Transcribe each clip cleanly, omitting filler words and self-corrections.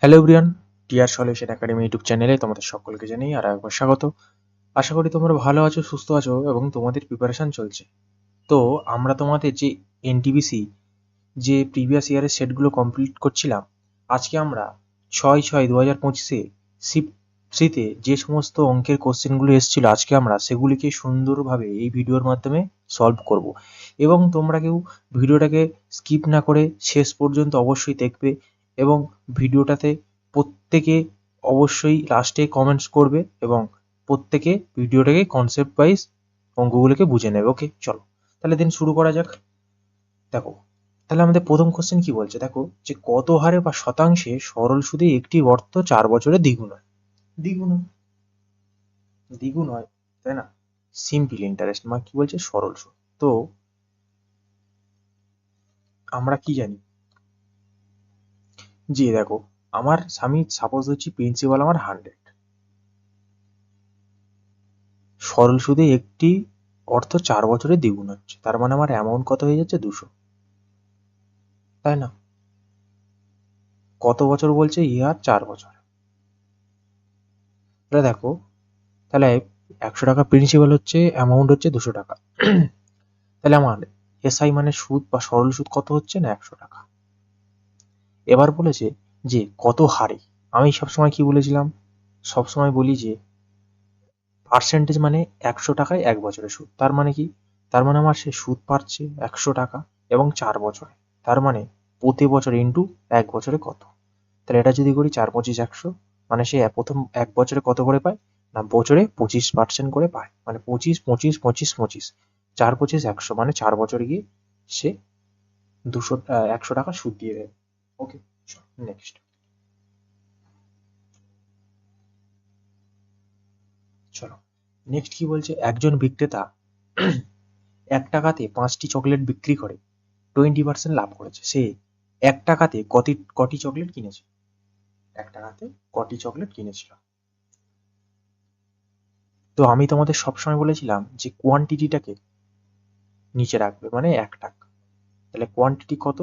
Hello everyone, TR solution academy YouTube চ্যানেলে তোমাদের সকলকে জানাই আর একবার স্বাগত। আশা করি তোমরা ভালো আছো, সুস্থ আছো এবং তোমাদের প্রিপারেশন চলছে। তো আমরা তোমাদের যে এনটিপিসি যে প্রিভিয়াস ইয়ারের সেটগুলো কমপ্লিট করছিলাম, আজকে আমরা 6/6/2025-এ শিফট 3-তে যে সমস্ত অঙ্কের কোশ্চেনগুলো এসেছিল আজকে আমরা সেগুলিকে সুন্দরভাবে এই ভিডিওর মাধ্যমে সলভ করব। এবং তোমরা কেউ ভিডিওটাকে স্কিপ না করে শেষ পর্যন্ত অবশ্যই দেখবে এবং ভিডিওটাতে প্রত্যেকে অবশ্যই লাস্টে কমেন্টস করবে এবং প্রত্যেকে ভিডিওটাকে কনসেপ্ট ওয়াইজ অঙ্কগুলোকে বুঝে নেবে। ওকে, চলো তাহলে দিন শুরু করা যাক। দেখো, তাহলে আমাদের প্রথম কোশ্চেন কি বলছে, দেখো যে কত হারে বা শতাংশে সরল সুদে একটি অর্থ 4 বছরে দ্বিগুণ হয়। দ্বিগুণ হয়, দ্বিগুণ হয়, তাই না? সিম্পল ইন্টারেস্ট মানে কি বলছে, সরল সুদ। তো আমরা কি জানি যে দেখো, আমি সাপোজ হচ্ছি প্রিন্সিপাল আমার 100, সরল সুদে একটি অর্থ 4 বছরে দ্বিগুণ হচ্ছে, তার মানে আমার অ্যামাউন্ট কত হয়ে যাচ্ছে, 200, তাই না? কত বছর বলছে, ইয়ার 4 বছর। তাহলে দেখো, তাহলে 100 টাকা প্রিন্সিপাল হচ্ছে, অ্যামাউন্ট হচ্ছে 200 টাকা। তাহলে আমার এসআই মানে সুদ বা সরল সুদ কত হচ্ছে না, 100 টাকা। এবার বলেছে যে কত হারে। আমি সবসময় কি বলেছিলাম, সবসময় বলি যে পার্সেন্টেজ মানে 100 টাকায় 1 বছরের সুদ। তার মানে কি, তার মানে আমার সে সুদ পাচ্ছে 100 টাকা এবং 4 বছরে, তার মানে প্রতি বছর ইন্টু 1 বছরে কত। তাহলে এটা যদি করি 4×25=100, মানে সে প্রথম 1 বছরে কত করে পায় না, বছরে 25% করে পায়, মানে 25, 25, 25, 25, 4×25=100, মানে 4 বছরে গিয়ে সে 100 টাকা সুদ দিয়ে দেবে। ওকে, নেক্সট। চলো নেক্সট কি বলছে, একজন বিক্রেতা 1 টাকাতে 5টি চকলেট বিক্রি করে 20% লাভ করেছে। সে 1 টাকাতে কটি চকলেট কিনেছে, 1 টাকাতে কটি চকলেট কিনেছিল। তো আমি তোমাদের সবসময় বলেছিলাম যে কোয়ান্টিটিটাকে নিচে রাখবে, মানে 1 টাকা। তাহলে কোয়ান্টিটি কত,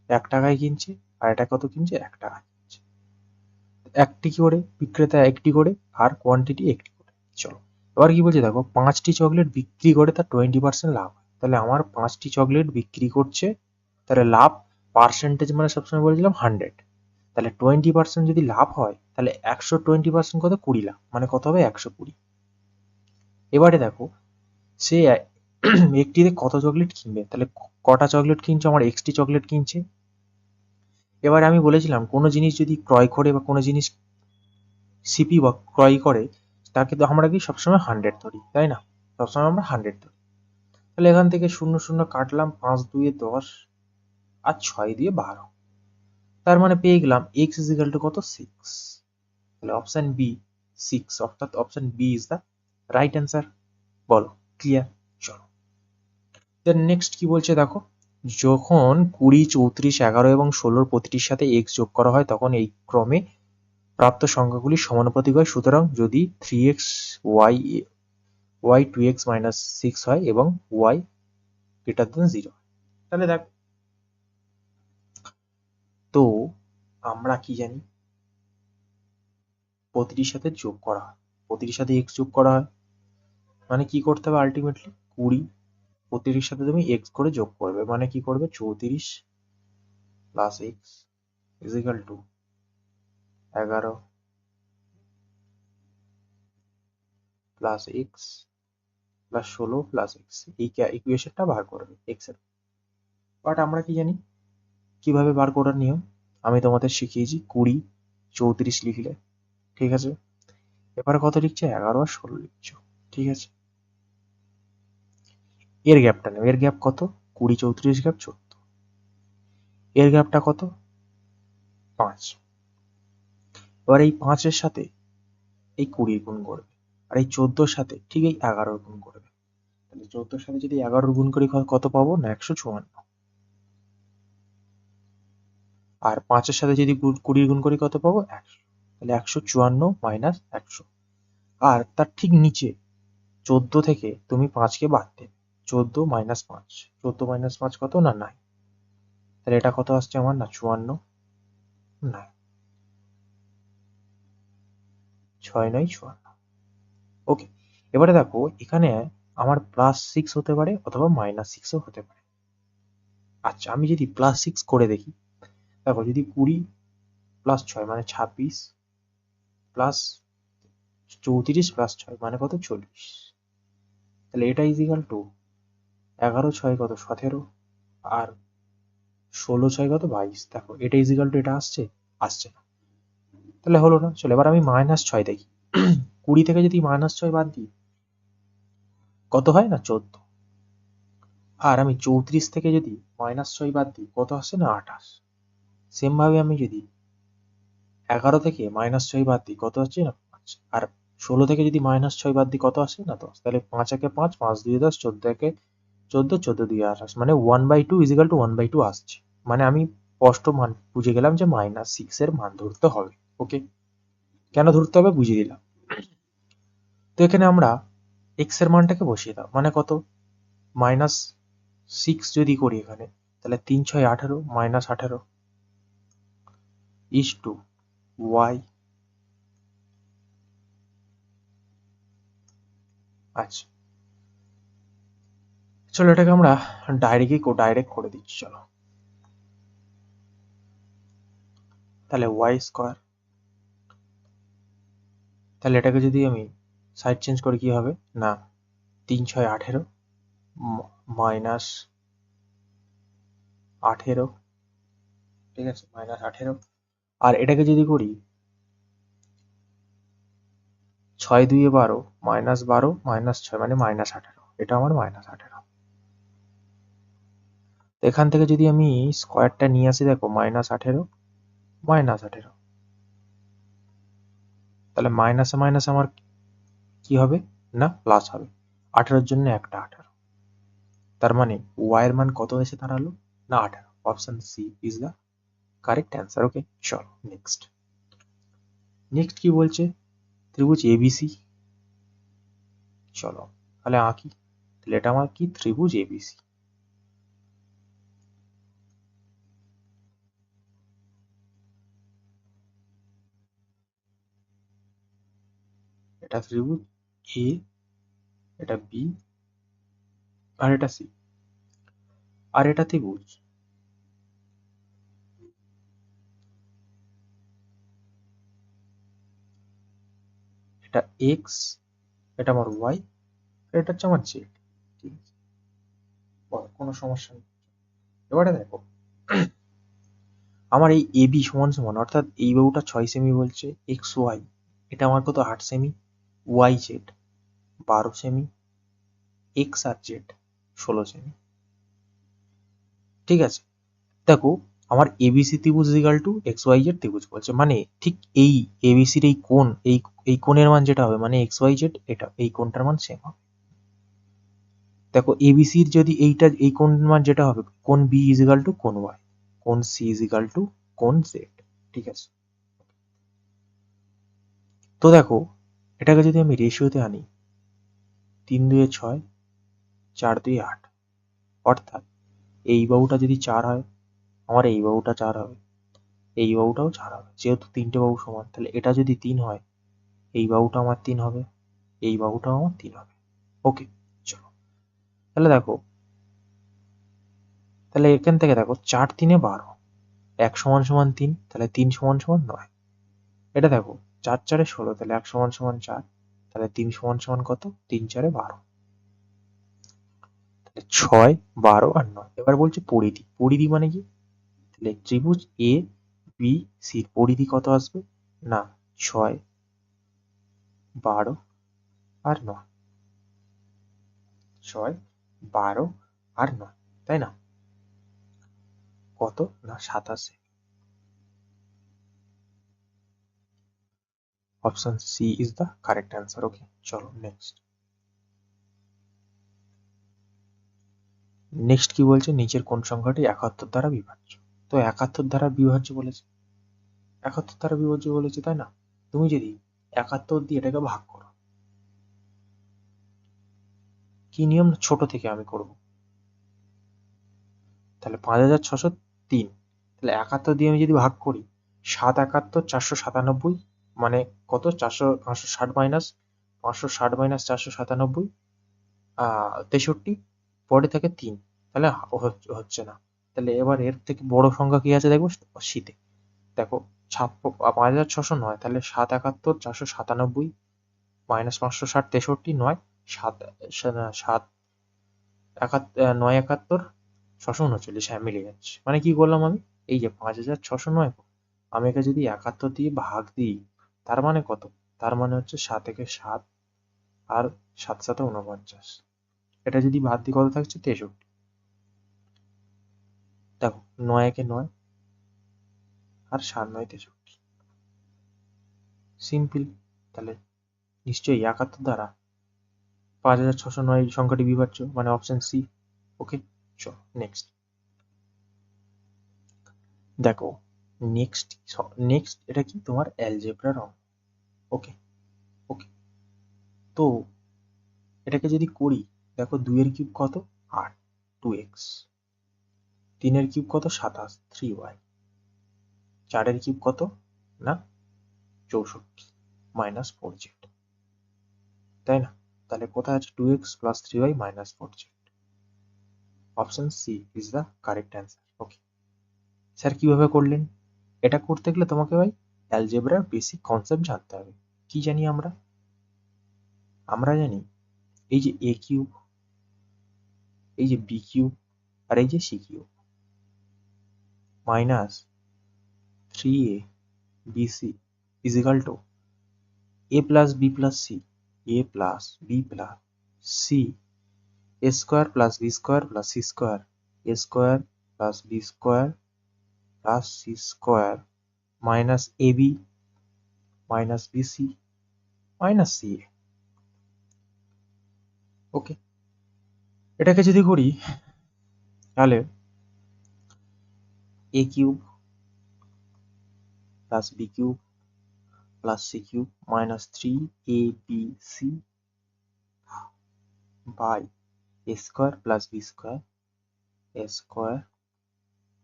1 টাকায় কিনছে, আর এটা কত কিনছে, 1 টাকা কিনছে। একটি করে বিক্রেতা, একটি করে, আর কোয়ান্টিটি একটি করে। চলো এবার কি বলছে, দেখো 5টি চকলেট বিক্রি করে তার 20% লাভ হয়। তাহলে আমার 5টি চকলেট বিক্রি করছে, তাহলে লাভ পার্সেন্টেজ মানে সবসময় বলেছিলাম 100, তাহলে 20% যদি লাভ হয় তাহলে 120% কত, 20 লাখ, মানে কত হবে, 120। এবারে দেখো সে একটিতে কত চকলেট কিনবে, তাহলে কটা চকলেট কিনছে, আমার এক্সটি চকলেট কিনছে। এবারে আমি বলেছিলাম কোনো জিনিস যদি ক্রয় করে বা কোনো জিনিস সিপি বা ক্রয় করে, তাকে তো আমরা কি সবসময় 100 ধরি, তাই না? সবসময় আমরা 100 ধরি। তাহলে এখান থেকে 0 0 কাটলাম, 5×2 = 10, আর 6×2 = 12, তার মানে পেয়ে গেলাম x = কত, 6। তাহলে অপশন বি 6, অর্থাৎ option B is the right answer. বলো, ক্লিয়ার? চলো দেন নেক্সট কি বলছে, দেখো যখন 20, 34, 11 এবং 16 প্রতিটির সাথে x যোগ করা হয় তখন এই ক্রমে প্রাপ্ত সংখ্যাগুলি সমানুপাতিক হয়। সুতরাং যদি 3x y 2x - 6 হয় এবং y > 0, তাহলে দেখ, তো আমরা কি জানি, প্রতিটির সাথে যোগ করা হয়, প্রতিটির সাথে x যোগ করা হয়, মানে কি করতে হবে, আলটিমেটলি 20 প্রতিটির সাথে তুমি x করে যোগ করবে, মানে কি করবে, 34 plus x equal to 11 plus x plus 16 plus x, এই ইকুয়েশনটা বার করবে এক্স এর। বাট আমরা কি জানি কিভাবে বার করার নিয়ম, আমি তোমাদের শিখিয়েছি, 20 34 লিখলে, ঠিক আছে। এবার কত লিখছে, 11 আর 16 লিখছো, ঠিক আছে। এর গ্যাপটা নেব, এর গ্যাপ কত, 20 34 গ্যাপ 14, এর গ্যাপটা কত, 5। এবার এই 5-এর সাথে এই 20 গুণ করবে, আর এই 14-র সাথে ঠিক এই 11 গুণ করবে। তাহলে 14-র সাথে যদি 11 গুণ করি কত পাবো না, 154। আর 5-এর সাথে যদি 20 গুণ করি কত পাবো, 100। তাহলে 154 মাইনাস 100। আর তার ঠিক নিচে 14 থেকে তুমি 5কে বাদ দেবে, 14 মাইনাস 5, 14 মাইনাস 5 কত না 9। তাহলে এটা কত আসছে আমার না, 54। 9, 6 9 54। ওকে, এবারে দেখো এখানে আমার +6 হতে পারে অথবা -6ও হতে পারে। আচ্ছা, আমি যদি +6 করে দেখি, দেখো যদি 20 + 6 মানে 26 প্লাস 34 + 6 মানে কত 40। তাহলে এটা ইজিক্যাল টু 11 6 কত 17 আর 16 6 কত 22। দেখো এটা ইজিক্যাল টু এটা আসছে, আসছে না, তাহলে হলো না। চলো এবার আমি -6 দেখি। 20 থেকে যদি -6 বাদ দিই কত হয় না 14। আর আমি 34 থেকে যদি -6 বাদ দিই কত আসছে না 28। সেম ভাবে আমি যদি 11 থেকে -6 বাদ দিই কত হচ্ছে না 5। আর 16 থেকে যদি -6 বাদ দিই কত আসছে না 10। তাহলে 5 একে 5, 5 2 10, 14 একে 14, 14 2 28, মানে 1/2 ইজিক্যাল টু 1/2 আসছে। মানে আমি স্পষ্ট মান বুঝে গেলাম যে -6 এর মান ধরতে হবে। ওকে, কেন ধরতে হবে বুঝিয়ে দিলাম। তো এখানে আমরা x এর মানটাকে বসিয়ে দাও, মানে কত -6 যদি করি এখানে, তাহলে 3 6 18 -18 ইস টু y। আচ্ছা, চলো এটাকে আমরা ডাইরেক্ট করে দিচ্ছি। চলো তাহলে y স্কোয়ার, তাহলে এটাকে যদি আমি সাইড চেঞ্জ করে কি হবে না 3 6 18 -18, ঠিক আছে, -18। আর এটাকে যদি করি 6 2 12, -12 -6 মানে -18, এটা আমার -18। এখান থেকে যদি আমি স্কোয়ারটা নিয়ে আসি, দেখো -18 -18, তাহলে মাইনাসে মাইনাসে আমার কি হবে না প্লাস হবে। 18 জন্য একটা 18, তার মানে y এর মান কত এসে দাঁড়ালো না 18। Option C is the correct answer. Okay, চলো নেক্সট। নেক্সট কি বলছে, ত্রিভুজ এবিসি। চলো তাহলে আঁকি। তাহলে এটা আমার কি ত্রিভুজ এবিসি। এটা ত্রিভুজ এ, এটা বি, আর এটা সি। আর এটা ত্রিভুজ এটা এক্স, এটা আমার ওয়াই, এটা হচ্ছে আমার জেড। ঠিক আছে, কোনো সমস্যা নেই। এবারে দেখো আমার এই এবি সমান সমান, অর্থাৎ এই বাহুটা 6 সেমি বলছে, এক্স ওয়াই এটা আমার কত 8 সেমি, ওয়াই জেড 12 সেমি, এক্স আর জেড 16 সেমি। ঠিক আছে, দেখো আমার এবিসি ত্রিভুজ equal to X Y Z ত্রিভুজ বলছে, মানে ঠিক এই এবিসির এই কোণ, এই কোণের মান যেটা হবে মানে এক্স ওয়াই জেড, এটা এই কোণটার মান সেম হবে। দেখো এবিসির যদি এই কোণ মান যেটা হবে, কোণ বি ইজ ইকুয়াল টু কোণ ওয়াই, কোণ সি ইজ ইকুয়াল টু কোণ জেড। ঠিক আছে, তো দেখো এটাকে যদি আমি রেশিওতে আনি, 3 2 6, 4 2 8, অর্থাৎ এই বাহুটা যদি 4 হয়, আমার এই বাহুটা 4 হবে, এই বাহুটাও 4 হবে, যেহেতু তিনটে বাহু সমান। তাহলে এটা যদি 3 হয়, এই বাহুটা আমার 3 হবে, এই বাহুটাও আমার 3 হবে। ওকে, চলো তাহলে দেখো, তাহলে এখান থেকে দেখো 4 3 12, 1 সমান সমান 3, তাহলে 3 সমান সমান 9। এটা দেখো 4 4 16, তাহলে 1 সমান সমান 4, তাহলে 3 সমান সমান কত 3 4 12, তাহলে 6 12 আর 9। এবার বলছে পরিধি, পরিধি মানে কি, তাহলে ত্রিভুজ এ বি সির পরিধি কত আসবে না 6 12 আর 9, 6 12 আর 9, তাই না, কত না 27। Option C is the correct answer. Okay, চলো নেক্সট। নেক্সট কি বলছে, নিচের কোন সংখ্যাটি 71 দ্বারা বিভাজ্য। তো 71 দ্বারা বিভাজ্য বলেছে, 71 দ্বারা বিভাজ্য বলেছে, তাই না। তুমি যদি 71 দিয়ে এটাকে ভাগ করো, কি নিয়ম, ছোট থেকে আমি করব, তাহলে 5603, তাহলে 71 দিয়ে আমি যদি ভাগ করি, 771 497 মানে কত? 560 মাইনাস 497, 63, পরে থাকে 3, তাহলে হচ্ছে না। তাহলে এবার এর থেকে বড় সংখ্যা কি আছে দেখবো শীতে। দেখো 5609, তাহলে 771 497 মাইনাস 560 63 9 971 639, হ্যাঁ মিলে যাচ্ছে। মানে কি করলাম আমি, এই যে 5609 আমি একে যদি 71 দিয়ে ভাগ দিই, তার মানে কত? তার মানে হচ্ছে 7 একে 7 আর 7 7 49, এটা যদি বাদ দিই কত থাকছে? 63। দেখো 9 একে 9 আর 7 9 63, সিম্পল। তাহলে নিশ্চয়ই 71 দ্বারা 5609 সংখ্যাটি বিভাজ্য, মানে অপশন সি। ওকে, চলো নেক্সট দেখো। নেক্সট এটা কি? তোমার অ্যালজেব্রার অঙ্ক। ওকে ওকে, তো এটাকে যদি করি, দেখো 2 এর কিউব কত? 8, 2x। 3 এর কিউব কত? 27, 3y। 4 এর কিউব কত? না 64, মাইনাস 4z, তাই না? তাহলে কোথায় আছে 2x plus 3y minus 4z? Option C is the correct answer. Okay sir, কিভাবে করলেন? এটা করতে গেলে তোমাকে ভাই অ্যালজেব্রার বেসিক কনসেপ্ট জানতে হবে। কি জানি আমরা? আমরা জানি এই যে a কিউব, এই যে b কিউব, আর এই যে c cube minus 3a bc is equal to a plus b plus c, a plus b plus c, a square plus b square plus c square, a square plus b square plus c square minus ab minus bc minus ca। ওকে, এটাকে যদি করি তাহলে a cube plus b cube plus c cube minus 3abc by a square plus b square, a square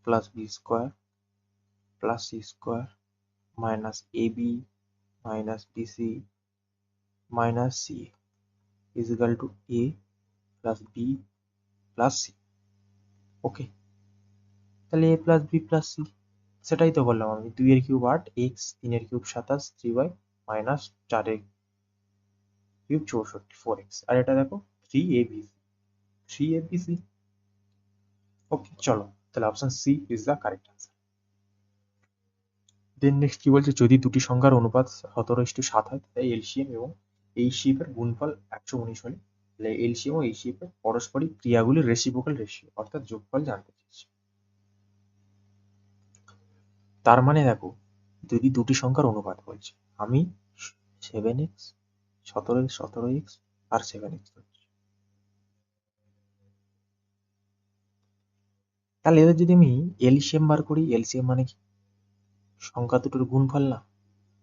plus b square plus c square minus ab minus bc minus c is equal to a plus b plus c। ওকে, তাহলে a plus b plus c, সেটাই তো বললাম আমি। 2 এর cube 8, x, 3 এর cube 27, 3y minus 4 এর cube 64, 4x, আর এটা দেখো 3abc, 3abc। ওকে চলো, তাহলে option C is the correct answer. Then next কি বলছে? যদি দুটি সংখ্যার অনুপাত 17:7 হয়, তাই এলসিএম এবং এইচসিএফ এর গুণফল 119 হলে, তাহলে এলসিএম ও এইচসিএফ এর পারস্পরিক ক্রিয়াগুলির রেসিপ্রোকাল রেশিও অর্থাৎ যোগফল জানতে চাইছে। তার মানে দেখো, যদি দুটি সংখ্যার অনুপাত বলছে, আমি 7x 17x আর 7x ধরছি, তাহলে এদের যদি আমি এলসিএম বার করি, এলসিএম মানে কি? সংখ্যা দুটোর গুণফল না?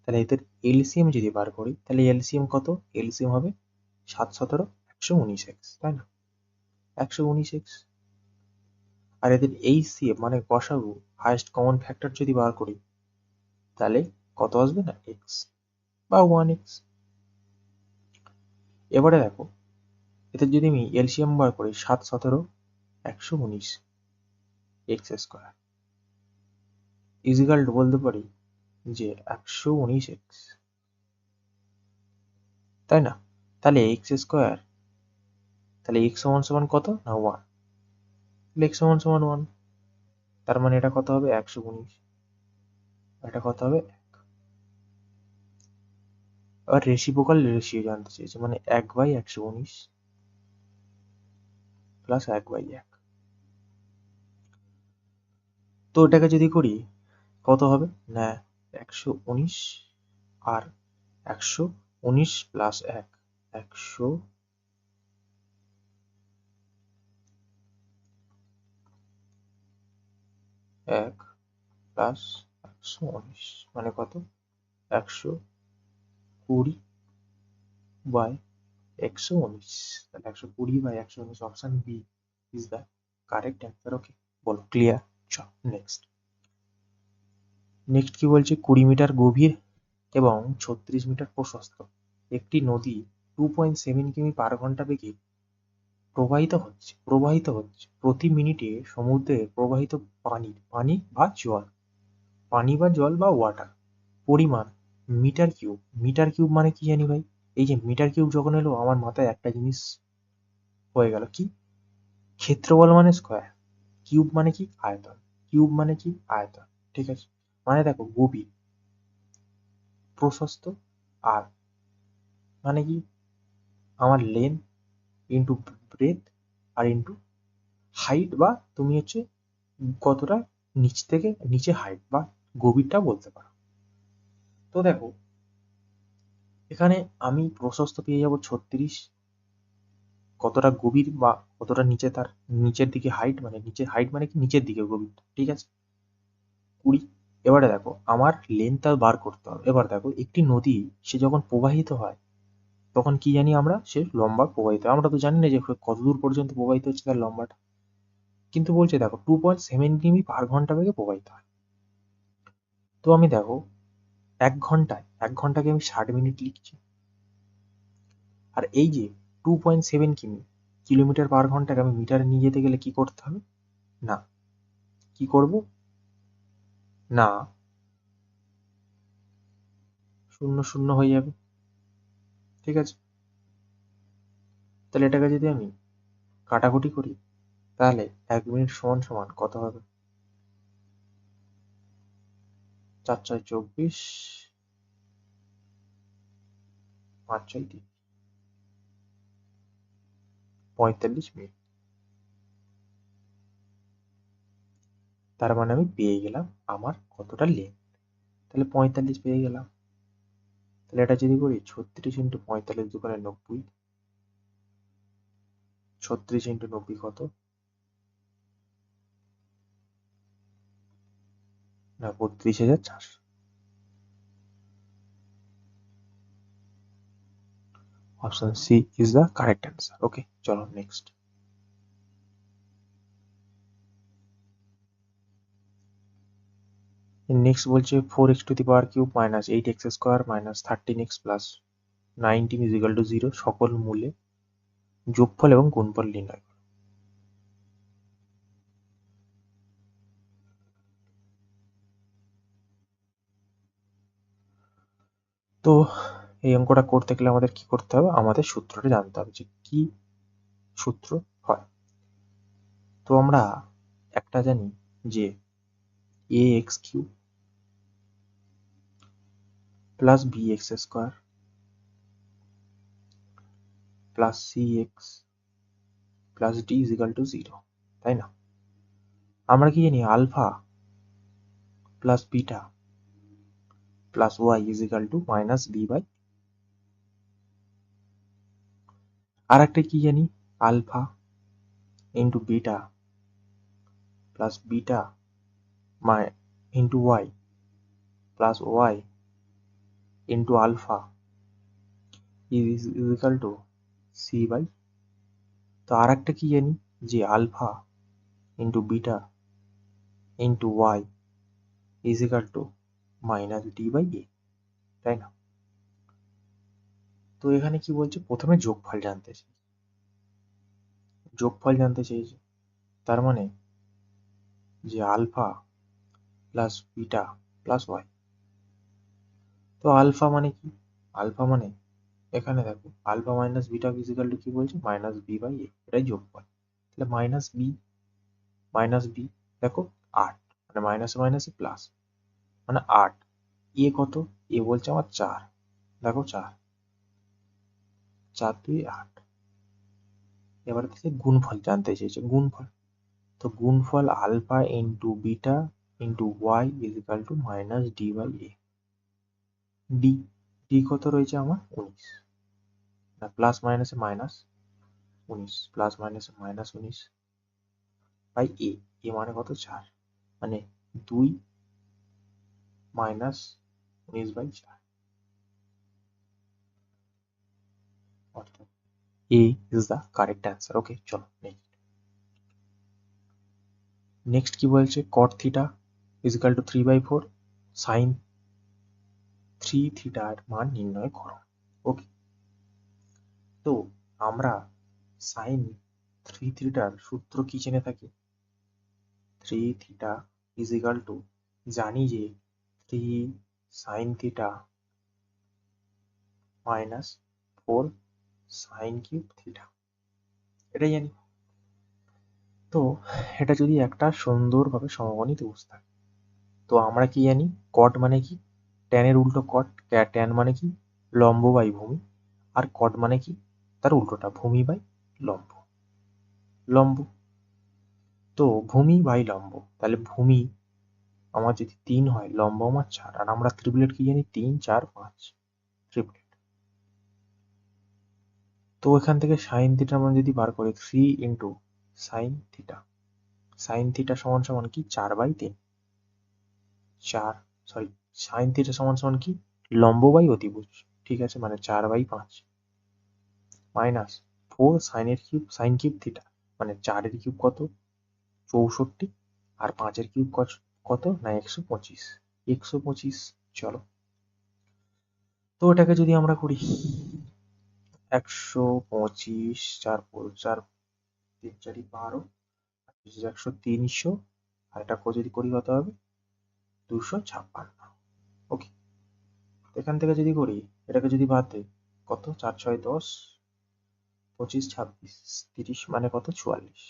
তাহলে এদের এলসিএম যদি বার করি, তাহলে এলসিএম কত? এলসিএম হবে 7 17 119x, তাই না? 119x। আর এদের এইচসিএফ মানে গসাগু, হাইয়েস্ট কমন ফ্যাক্টর যদি বার করি, তাহলে কত আসবে? না এক্স বা 1x। এবারে দেখো, এদের যদি আমি এলসিএম বার করি, 7 17 119 এক্স স্কোয়ার ইজিক্যাল টু বলতে পারি যে 119x, তাই না? তাহলে এক্স স্কোয়ার, তাহলে এক্স সমান সমান কত? না 1, তাহলে এক্স সমান সমান 1, তার মানে এটা কত হবে? 119, এটা কত হবে? 1। এবার রেসিপ্রোকাল রেশিও জানতে চেয়েছে, মানে 1/119 প্লাস 1/1। তো এটাকে যদি করি কত হবে? না 119 আর 119 প্লাস 1, 100 1 প্লাস 119 মানে কত? 120/119, তাহলে 120/119, option B is the correct answer. Okay, বলো ক্লিয়ার? চল নেক্সট। নেক্সট কি বলছে 20 মিটার গভীর এবং 36 মিটার প্রশস্ত একটি নদী 2.7 কিমি পার ঘন্টা বেগে প্রবাহিত হচ্ছে প্রতি মিনিটে সমুদ্রে প্রবাহিত পানি বা জল বা ওয়াটার পরিমাণ মিটার কিউব মানে কি জানি ভাই? এই যে মিটার কিউব যখন এলো আমার মাথায় একটা জিনিস হয়ে গেল, কি? ক্ষেত্রফল মানে স্কোয়ার, কিউব মানে কি? আয়তন, কিউব মানে কি? আয়তন। ঠিক আছে, মানে দেখো গভীর, প্রশস্ত, আর মানে কি আমার লেন্থ ইন্টু ব্রেথ আর ইন্টু হাইট, বা তুমি হচ্ছে কতটা নিচ থেকে নিচে হাইট বা গভীরটা বলতে পারো। তো দেখো এখানে আমি প্রশস্ত পেয়ে যাব 36, কতটা গভীর বা কতটা নিচে, তার নিচের দিকে হাইট মানে কি নিচের দিকে গভীর, ঠিক আছে 20। এবারে দেখো আমার লেন্থটা বার করতে হবে। এবার দেখো একটি নদী সে যখন প্রবাহিত হয় তখন কি জানি আমরা, সে লম্বা প্রবাহিত হয়। আমরা তো জানি না যে কত দূর পর্যন্ত প্রবাহিত হচ্ছে তার লম্বাটা, কিন্তু বলছে দেখো 2.7 কিমি পার ঘন্টা বেগে প্রবাহিত হয়। তো আমি দেখো 1 ঘন্টাকে আমি 60 মিনিট লিখছি, আর এই যে 2.7 কিলোমিটার পার ঘন্টাকে আমি মিটারে নিয়ে যেতে গেলে কি করতে হবে? না, কি করব না, শূন্য শূন্য হয়ে যাবে, ঠিক আছে। তাহলে এটাকে যদি আমি কাটাকুটি করি তাহলে 1 মিনিট সমান সমান কত হবে? 4×4 = 24, 5×6 = 45 মিনিট। তার মানে আমি পেয়ে গেলাম আমার কতটা লেন্থ, তাহলে 45 পেয়ে গেলাম। তাহলে এটা যদি করি 36 × 45 = 90, 36 × 90 কত না 32,400। Option C is the correct answer. Okay, চলো নেক্সট। নেক্সট বলছে 4x³ - 8x² - 13x + 19 = 0 সকল মূলে যোগফল এবং গুণফল নির্ণয় করো। তো এই অঙ্কটা করতে গেলে আমাদের কি করতে হবে? আমাদের সূত্রটা জানতে হবে যে কি সূত্র হয়। তো আমরা একটা জানি যে ax³ + bx² + cx + d = 0, তাই না? আমরা কি জানি alpha plus beta plus y = -b/, আর একটা কি জানি alpha into beta plus beta into y plus y into alpha = c/, তো আর একটা কি জানি যে alpha into beta into y = -d/a, তাই না? তো এখানে কি বলছে? প্রথমে যোগফল জানতে চেয়েছে। তার মানে যে alpha plus beta plus y. তো আলফা মানে কি? আলফা মানে এখানে দেখো alpha minus beta equal to কি বলছে? -b/a, এটাই যোগফল। তাহলে মাইনাস বি দেখো 8, মানে মাইনাসে মাইনাসে প্লাস, মানে 8। এ কত? এ বলছে আমার 4, দেখো 4, 4 2 8। এবার থেকে গুণফল জানতে চেয়েছে, গুণফল। তো গুণফল alpha into beta into y equal to -d/a। D d কত রয়েছে আমার? 19, না প্লাস মাইনাসে মাইনাস 19, প্লাস মাইনাসে মাইনাস 19 বাই এ। এ মানে কত? 4, মানে 2 মাইনাস 19/4, অর্থাৎ a is the correct answer. Okay, চলো নেক্সট কি বলছে? cot θ = 3/4 সাইন 3 থিটার মান নির্ণয় করো। ওকে, তো আমরা সাইন 3 থিটার সূত্র কি জেনে থাকি? 3 থিটা ইজ ইকাল টু, জানি যে 3 sine theta minus 4 sine cube theta, এটাই জানি। তো এটা যদি একটা সুন্দরভাবে সমকোণী ত্রিভুজ থাকে, তো আমরা কি জানি? কট মানে কি? ট্যানের উল্টো কট। ট্যান মানে কি? লম্ব বাই ভূমি। আর কট মানে কি? তার উল্টোটা, ভূমি বাই লম্ব। লম্ব, তো ভূমি বাই লম্ব, তাহলে ভূমি আমার যদি 3 হয়, লম্ব আমার 4, আর আমরা ত্রিপুলেট কি জানি? 3 4 5 ট্রিপলেট। তো এখান থেকে সাইন থিটার মান যদি বার করি, 3 into sine theta, sine theta সমান সমান কি? 4/3। 4, সরি, সাইন থিটা সমান সমান কি? লম্ব বাই অতিভুজ, ঠিক আছে, মানে 4/5 মাইনাস 4 সাইনের কিউব, সাইন কিউব থিটা, মানে 4 এর কিউব কত? 64, আর 5 এর কিউব কত না? 125। 125, চলো, তো এটাকে যদি আমরা করি 125, 4 4 4 3 4 12, 100 300, আর এটা যদি করি কত হবে? 256। ওকে, এখান থেকে যদি করি, এটাকে যদি বাদ দেই, কত? 4 6 10, 25 26 30, মানে কত? 44।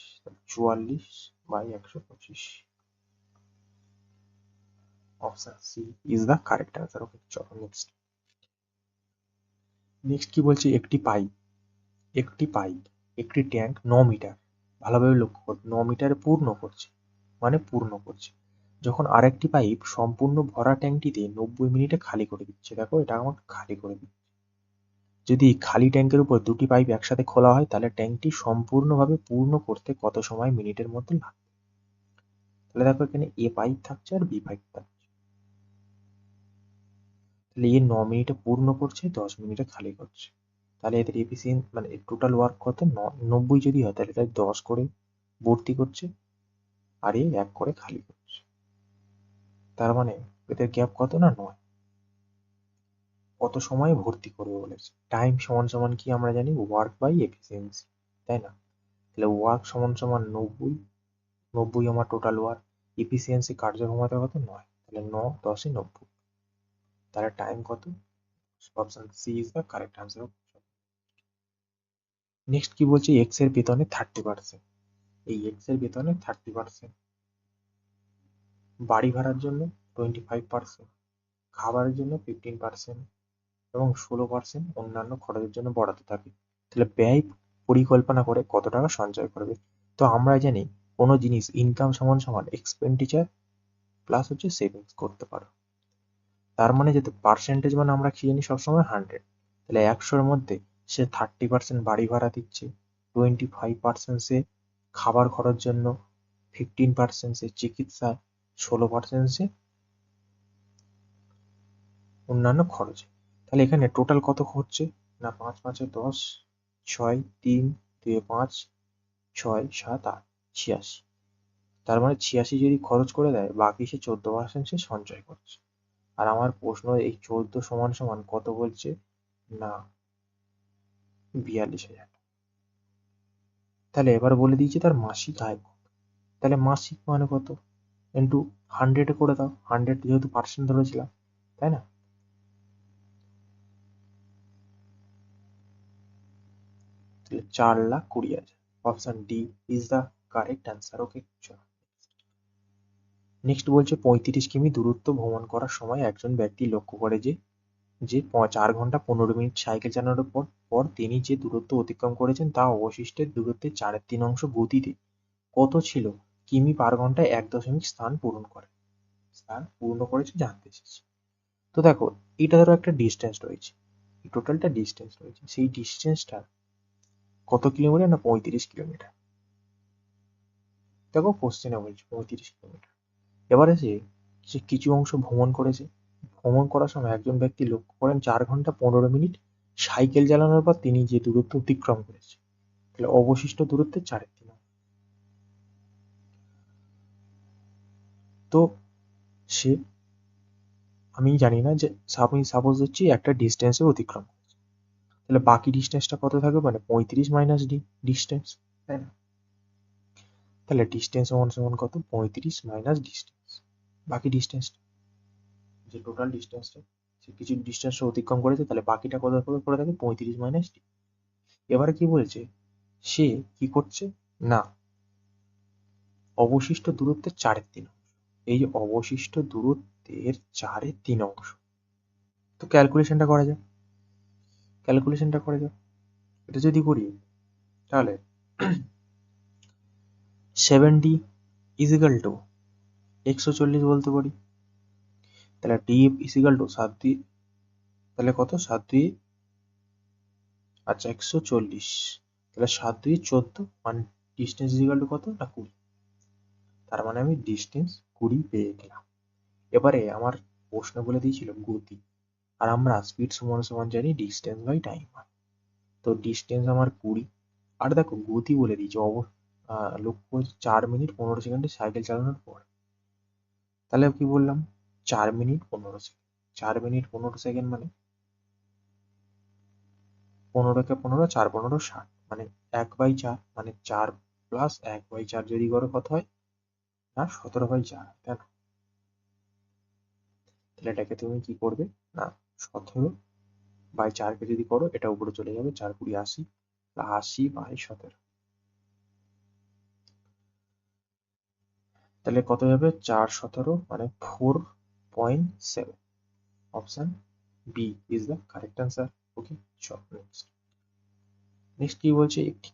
44/125। Option C is the correct answer. Okay, চলো নেক্সট। নেক্সট কি বলছে? একটি পাইপ, একটি ট্যাঙ্ক 9 মিটার, ভালোভাবে লক্ষ্য কর, 9 মিটারে পূর্ণ করছে, মানে পূর্ণ করছে, যখন আরেকটি পাইপ সম্পূর্ণ ভরা ট্যাঙ্কটিতে 90 মিনিটে খালি করে দিচ্ছে। দেখো, এটা আমার খালি করে দিচ্ছে। যদি খালি ট্যাঙ্কের উপর দুটি পাইপ একসাথে খোলা হয়, তাহলে ট্যাঙ্কটি সম্পূর্ণভাবে পূর্ণ করতে কত সময় মিনিটের মধ্যে লাগবে? তাহলে দেখো, এখানে এ পাইপ থাকছে আর বি পাইপ থাকছে, তাহলে এ 9 মিনিটে পূর্ণ করছে, 10 মিনিটে খালি করছে, তাহলে এদের এফিসিয়েন্ট মানে টোটাল ওয়ার্ক কত? 90 যদি হয়, তাহলে এটা 10 করে ভর্তি করছে, আর এ 1 করে খালি করছে, তার মানে এদের গ্যাপ কত? না 9। কত সময় ভর্তি করবে বলেছে। টাইম সমান সমান কি আমরা জানি? ওয়ার্ক বাই এফিসিয়েন্সি, তাই না? তাহলে ওয়ার্ক সমান সমান 90, 90 আমার টোটাল ওয়ার্ক, এফিসিয়েন্সি কার্যক্ষমতা কত? 9, তাহলে 9 10 90, তাহলে টাইম কত? Option C is the correct answer. Next কি বলছে? এক্স এর বেতনে 30%, এই এক্স এর বেতনে 30%, বাড়ি ভাড়ার জন্য 25%, খাবারের জন্য 15%, এবং 16% অন্যান্য খরচের জন্য বরাদ্দ থাকে। তাহলে ব্যয় পরিকল্পনা করে কত টাকা সঞ্চয় করবে? তো আমরা জানি, কোনো জিনিস ইনকাম সমান সমান এক্সপেন্ডিচার প্লাস হচ্ছে সেভিংস করতে পারো। তার মানে যেহেতু পার্সেন্টেজ মানে আমরা কি জানি? সবসময় 100, তাহলে 100-এর মধ্যে সে 30% বাড়ি ভাড়া দিচ্ছে, 25% সে খাবার খরচ জন্য, 15% সে চিকিৎসা, 16% সে অন্যান্য খরচে। তাহলে এখানে টোটাল কত হচ্ছে? না 5 5 10, 6 3 2 5, 6 7 8, 86। তার মানে 86 যদি খরচ করে দেয়, বাকি সে 14% সে সঞ্চয় করছে। আর আমার প্রশ্ন, এই 14 সমান সমান কত বলছে? না 42,000। তাহলে এবার বলে দিয়েছে তার মাসিক আয় কত। তাহলে মাসিক মানে কত? ইন্টু 100 করে দাও, 100 যেহেতু পার্সেন্ট ধরেছিলাম, তাই না? তাহলে 4,20,000। Option D is the correct answer. Okay, চলো নেক্সট বলছে 35 কিমি দূরত্ব ভ্রমণ করার সময় একজন ব্যক্তি লক্ষ্য করে যে যে 4 ঘন্টা 15 মিনিট সাইকেল চালানোর পর তিনি যে দূরত্ব অতিক্রম করেছেন তা অবশিষ্টের দূরত্বের 4/3 অংশ গতিতে কত ছিল কিমি পার ঘন্টায় 1 স্থান পূর্ণ করেছে জানতে এসেছি। তো দেখো, এটা ধরো একটা ডিস্টেন্স রয়েছে, টোটালটা ডিস্টেন্স রয়েছে, সেই ডিস্টেন্সটা কত কিলোমিটার? না 35 কিলোমিটার। দেখো কোশ্চেনে বলছে 35 কিলোমিটার। এবারে সে কিছু অংশ ভ্রমণ করেছে, ভ্রমণ করার সময় একজন ব্যক্তি লক্ষ্য করেন 4 ঘন্টা 15 মিনিট সাইকেল চালানোর পর তিনি যে দূরত্ব অতিক্রম করেছে, তাহলে অবশিষ্ট দূরত্বের 4/3। তো সে আমি জানি না যে আমি সাপোজ হচ্ছি একটা ডিস্টেন্সে অতিক্রম করছি, তাহলে বাকি ডিস্টেন্সটা কত থাকবে, মানে 35 মাইনাস ডিস্টেন্স, তাই না? তাহলে ডিস্টেন্স সমান সমান কত, 35 মাইনাস ডিস্টেন্স, বাকি ডিস্টেন্সটা, যে টোটাল ডিস্টেন্সটা, সে কিছু ডিস্টেন্সটা অতিক্রম করেছে, তাহলে বাকিটা কত করে থাকে, 35 মাইনাস ডি। এবারে কি বলছে, সে কি করছে না অবশিষ্ট দূরত্বের 4/3 অংশ, এই যে অবশিষ্ট দূরত্বের 4/3 অংশ, তো ক্যালকুলেশনটা করা যায়, এটা যদি করি তাহলে 70 ইজিক্যাল টু 140 বলতে পারি, তাহলে ডি ইজিক্যাল টু 7 2, তাহলে কত 7 2, আচ্ছা 140, তাহলে 7 2 14, মানে ডিস্টেন্স ইজিক্যাল টু কত না 20, তার মানে আমি ডিস্টেন্স 20 পেয়ে গেলাম। এবারে আমার প্রশ্ন বলে দিয়েছিল গতি, আর আমরা স্পিড সমান সমান জানি ডিস্টেন্স বাই টাইম, তো ডিস্টেন্স আমার 20, আর দেখো গতি বলে দিয়েছে লক্ষ্য 4 মিনিট 15 সেকেন্ডে সাইকেল চালানোর পর, তাহলে কি বললাম 4 মিনিট 15 সেকেন্ড, 4 মিনিট 15 সেকেন্ড মানে 15কে 15, 4 15 60, মানে 1/4, মানে 4 প্লাস 1/4 যদি করো কত হয় না 17/4, তাই না? তাহলে এটাকে তুমি কি করবে না 17/4 কে যদি করো এটা উপরে চলে যাবে, 4 20 80, 80/17, তাহলে কত যাবে 4 17, মানে 4.7, option B is the correct answer. Okay, চল নেক্সট কি বলছে, একটি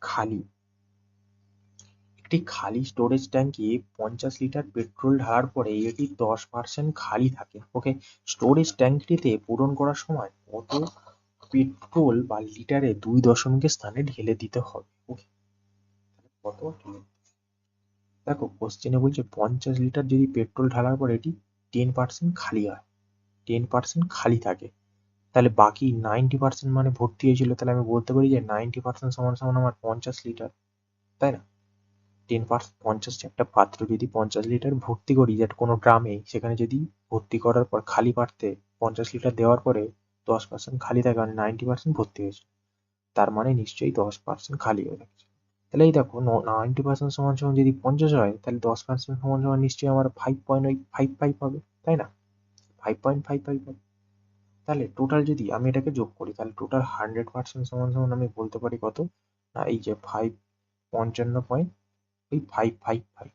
খালি স্টোরেজ ট্যাঙ্কে 50 লিটার পেট্রোল ঢালার পরে এটি 10% খালি থাকে। ওকে, স্টোরেজ ট্যাঙ্কটিতে পূরণ করার সময় কত পেট্রোল বা লিটারে 2 দশমিকের স্থানে ঢেলে দিতে হবে। ওকে, কত ঢেলে, দেখো কোশ্চেনে বলছে 50 লিটার যদি পেট্রোল ঢালার পর এটি 10% খালি হয়, 10% খালি থাকে, তাহলে বাকি 90% মানে ভর্তি হয়েছিল, তাহলে আমি বলতে পারি যে 90% সমান সমান আমার 50 লিটার, তাই না? 10% 50, একটা পাত্র যদি 50 লিটার ভর্তি করি, যেটা কোনো ড্রামে, সেখানে যদি ভর্তি করার পর খালি পাত্রে 50 লিটার দেওয়ার পরে 10% খালি থাকে, মানে 90% ভর্তি হয়েছে, তার মানে নিশ্চয়ই 10% খালি হয়ে গেছে। তাহলে এই দেখো 90% সমান সমান যদি 50 হয়, তাহলে 10% সমান সমান নিশ্চয়ই আমার 5.55 হবে, তাই না? 5.55 হবে। তাহলে টোটাল যদি আমি এটাকে যোগ করি, তাহলে টোটাল 100% সমান সমান আমি বলতে পারি কত না, এই যে 55.555,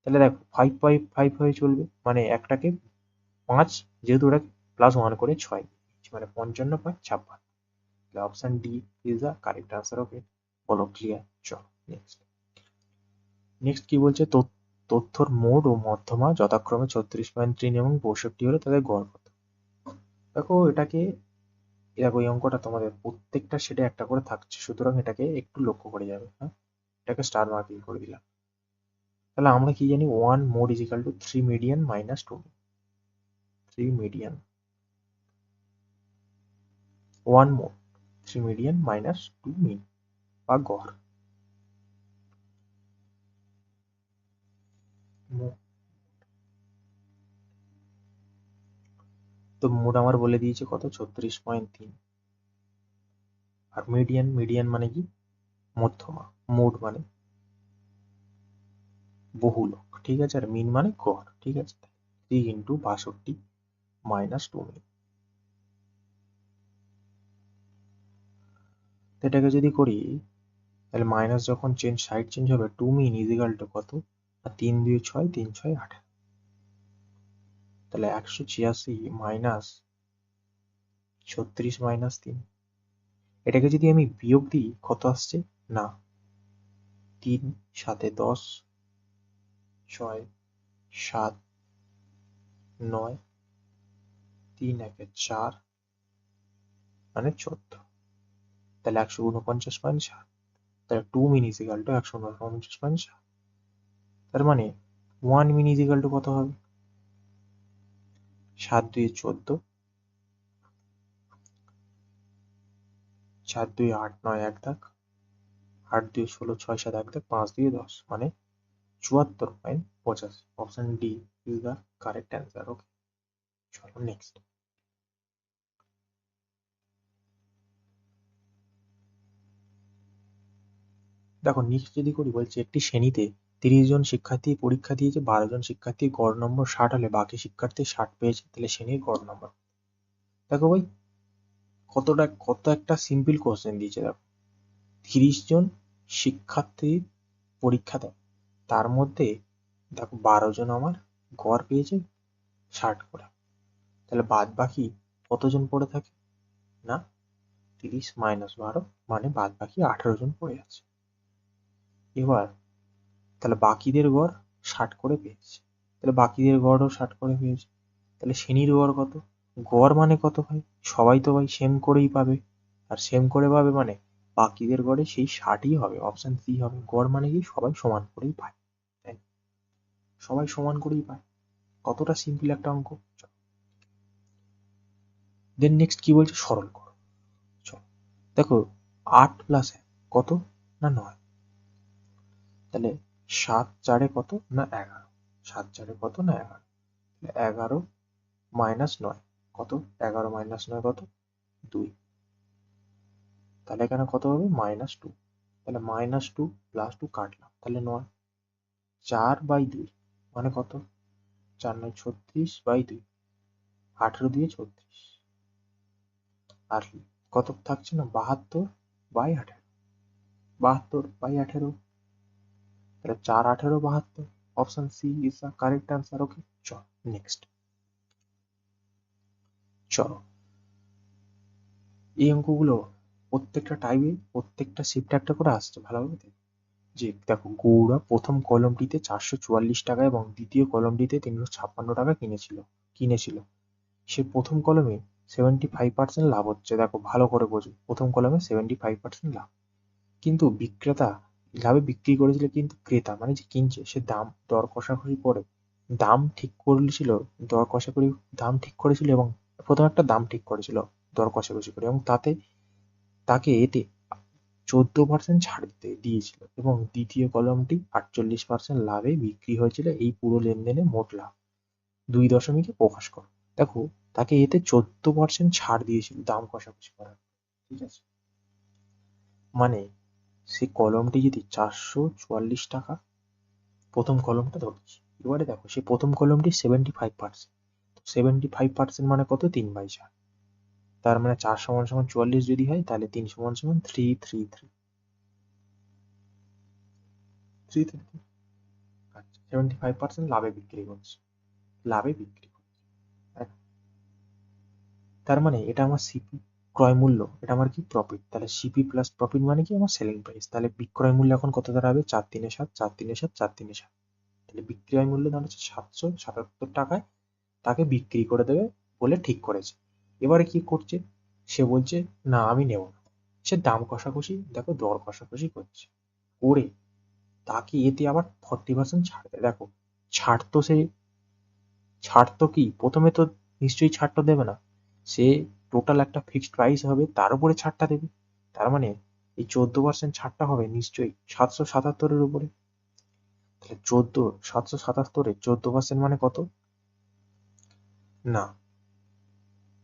তাহলে দেখো 5.55 চলবে, মানে একটাকে 5, যেহেতু ওটা +1 করে 6, মানে 55.56, তাহলে option D is the correct answer. Okay, বলো ক্লিয়ার, চলো নেক্সট কি বলছে, তথ্যর মোড ও মধ্যমা যথাক্রমে 36.3 এবং 62 হলে তাদের গড় কত। দেখো এই অঙ্কটা তোমাদের প্রত্যেকটা সেটে একটা করে থাকছে, সুতরাং এটাকে একটু লক্ষ্য করে যাবে। হ্যাঁ, এটাকে স্টার মার্কিং করে দিলাম। তাহলে আমরা কি জানি 1 mode is equal to 3 median minus 2, 3 median, 1 mode 3 median minus 2 মিন বা গড়। তো মোড আমার বলে দিয়েছে কত, 36.3, আর মিডিয়ান মানে কি, মধ্যমা, মোড মানে বহুলক, ঠিক আছে, আর মিন মানে গড়, ঠিক আছে। 3 ইন্টু 62 মাইনাস 2 মিন, এটাকে যদি করি তাহলে মাইনাস যখন সাইড চেঞ্জ হবে, 2 মিন ইজিক্যাল টু কত, আর 3 2 6, 3 6 8, তাহলে 186 মাইনাস 36 মাইনাস 3, এটাকে যদি আমি বিয়োগ দিই কত আসছে না 3 7 10, 6 7 9, 3 1 4, মানে 14, তাহলে 149.7, তাহলে 2 মিন ইজিক্যাল টু 149.7, তার মানে 1 মিন ইজিক্যাল টু কত হবে, 7 2 14, 4 2 8 9 এক দাগ, 8 2 16 6 7 এক দাগ, 5 2 10, মানে 74.85, option D is the correct answer. Okay, চলো নেক্সট। দেখো নেক্সট যদি করি, বলছে একটি শ্রেণীতে 30 জন শিক্ষার্থী পরীক্ষা দিয়েছে, 12 জন শিক্ষার্থীর গড় নম্বর 60 হলে বাকি শিক্ষার্থী 60 পেয়েছে, তাহলে শ্রেণীর গড় নম্বর। দেখো ভাই কত একটা সিম্পল কোশ্চেন দিয়েছে। দেখো 30 জন শিক্ষার্থী পরীক্ষা দেয়, তার মধ্যে দেখো 12 জন আমার গড় পেয়েছে 60 করে, তাহলে বাদ বাকি কতজন পড়ে থাকে না 30 মাইনাস 12 মানে বাদ বাকি 18 জন পড়ে আছে। এবার তাহলে বাকিদের গড় 60 করে পেয়েছে, তাহলে বাকিদের গড়ও 60 করে পেয়েছে, তাহলে শ্রেণীর গড় কত? গড় মানে কত ভাই? সবাই তো ভাই সেম করেই পাবে, আর সেম করে পাবে মানে বাকিদের গড়ে সেই 60ই হবে, অপশন সি হবে। গড় মানে কি সবাই সমান করেই পায়, তাই সবাই সমান করেই পায়। কতটা সিম্পল একটা অঙ্ক। দেন নেক্সট কি বলছে, সরল করো। চলো দেখো 8 প্লাস 1 কত না 9, তাহলে 7 4 কত না 11, 7 4 কত না 11, 11 মাইনাস 9 কত, 11 মাইনাস 9 কত 2, তাহলে এখানে কত হবে -2, তাহলে -2 প্লাস 2 কাটলাম, তাহলে 9, 4/2 মানে কত, 4 9 36 বাই 2, 18 দিয়ে 36, আর কত থাকছে না 72/18, 72/18, তাহলে 4 18 72, option C is the correct answer. Okay চলো নেক্সট। চলো এই অঙ্কগুলো প্রত্যেকটা টাইমে প্রত্যেকটা শিফটে একটা করে আসছে, ভালোভাবে দেখো। যে দেখো গৌড়া প্রথম কলমটিতে 444 টাকা এবং দ্বিতীয় কলমটিতে 356 টাকা কিনেছিল। সে প্রথম কলমে 75% লাভ হচ্ছে। দেখো ভালো করে বোঝো, প্রথম কলমে 75% লাভ, কিন্তু বিক্রেতা লাভে বিক্রি করেছিল, কিন্তু ক্রেতা মানে যে কিনছে সে দাম দর কষাকষি করে দাম ঠিক করেছিল, দর কষাকষি দাম ঠিক করেছিল এবং প্রথম একটা দাম ঠিক করেছিল দর কষাকষি করে, এবং তাকে এতে 14% ছাড় দিয়েছিল, এবং দ্বিতীয় কলমটি 48% লাভে বিক্রি হয়েছিল। এই পুরো লেনদেনে মোট লাভ 2 দশমিকে প্রকাশ করো। দেখো তাকে এতে 14% ছাড় দিয়েছিল দাম কষাকষি করার, ঠিক আছে, মানে সে কলমটি যদি 444 টাকা প্রথম কলমটা ধরছি, এবারে দেখো সে প্রথম কলমটি 75%, 75% মানে কত 3/4, তার মানে 4 সমান সমান 44 যদি হয়, তাহলে 3 সমান সমান 333, আচ্ছা 75% লাভে বিক্রি করছে, লাভে বিক্রি করছে। তার মানে এটা আমার সিপি ক্রয় মূল্য, এটা আমার কি প্রফিট, তাহলে সিপি প্লাস প্রফিট মানে কি আমার সেলিং প্রাইস, তাহলে বিক্রয় মূল্য এখন কত দাঁড়াবে 4 3 7 4 3 7 4 3 7, তাহলে বিক্রয় মূল্য দাঁড়াচ্ছে 777 টাকায় তাকে বিক্রি করে দেবে বলে ঠিক করেছে। এবারে কি করছে, সে বলছে না আমি নেব না, সে দাম কষাকষি দেখো দর কষাকষি করছে করে তাকে এতে আবার 40% ছাড় দেয়। দেখো ছাড় তো সে ছাড় তো কি প্রথমে তো নিশ্চয়ই ছাড়টা দেবে না, সে টোটাল একটা ফিক্সড প্রাইস হবে তার উপরে ছাড়টা দেবে, তার মানে এই 14% ছাড়টা হবে নিশ্চয়ই 777-এর উপরে, তাহলে 777-এ 14% মানে কত না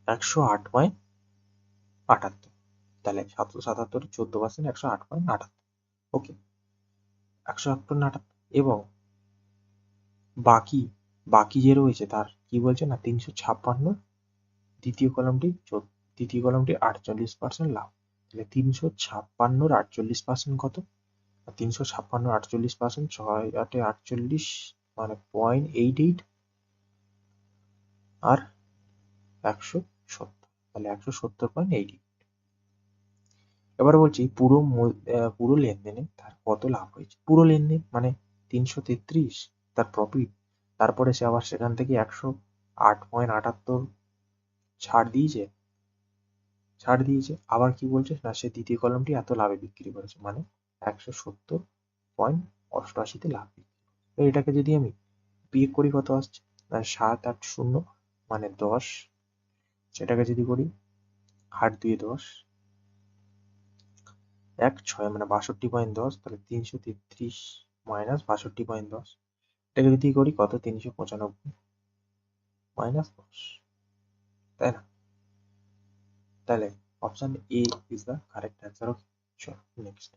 108.78, তাহলে 777-এর 14% 108.78, ওকে 108.78, এবং বাকি বাকি যে রয়েছে তার কি বলছে না 356, দ্বিতীয় কলমটি 48% লাভ, তাহলে 356 48% কত, 356 48% 6 8 48 মানে 0.88, আর 170, তাহলে 170.88। এবার বলছি পুরো লেনদেনে তার কত লাভ হয়েছে, পুরো লেনদেন মানে 333 তার প্রফিট, তারপরে সে আবার সেখান থেকে 108.78 ছাড় দিয়েছে, আবার কি বলছে না সে দ্বিতীয় কলমটি এত লাভে বিক্রি করেছে, মানে 170.88-তে লাভ বিক্রি। তো এটাকে যদি আমি বিয়োগ করি কত আসছে না 780 মানে 10, সেটাকে যদি করি 8 2 10, 1 6 মানে 62.10, তাহলে 333 মাইনাস 62.10, এটাকে যদি করি কত 395 মাইনাস 10, তাই না? তাহলে option A is the correct answer. Okay, চলো নেক্সট।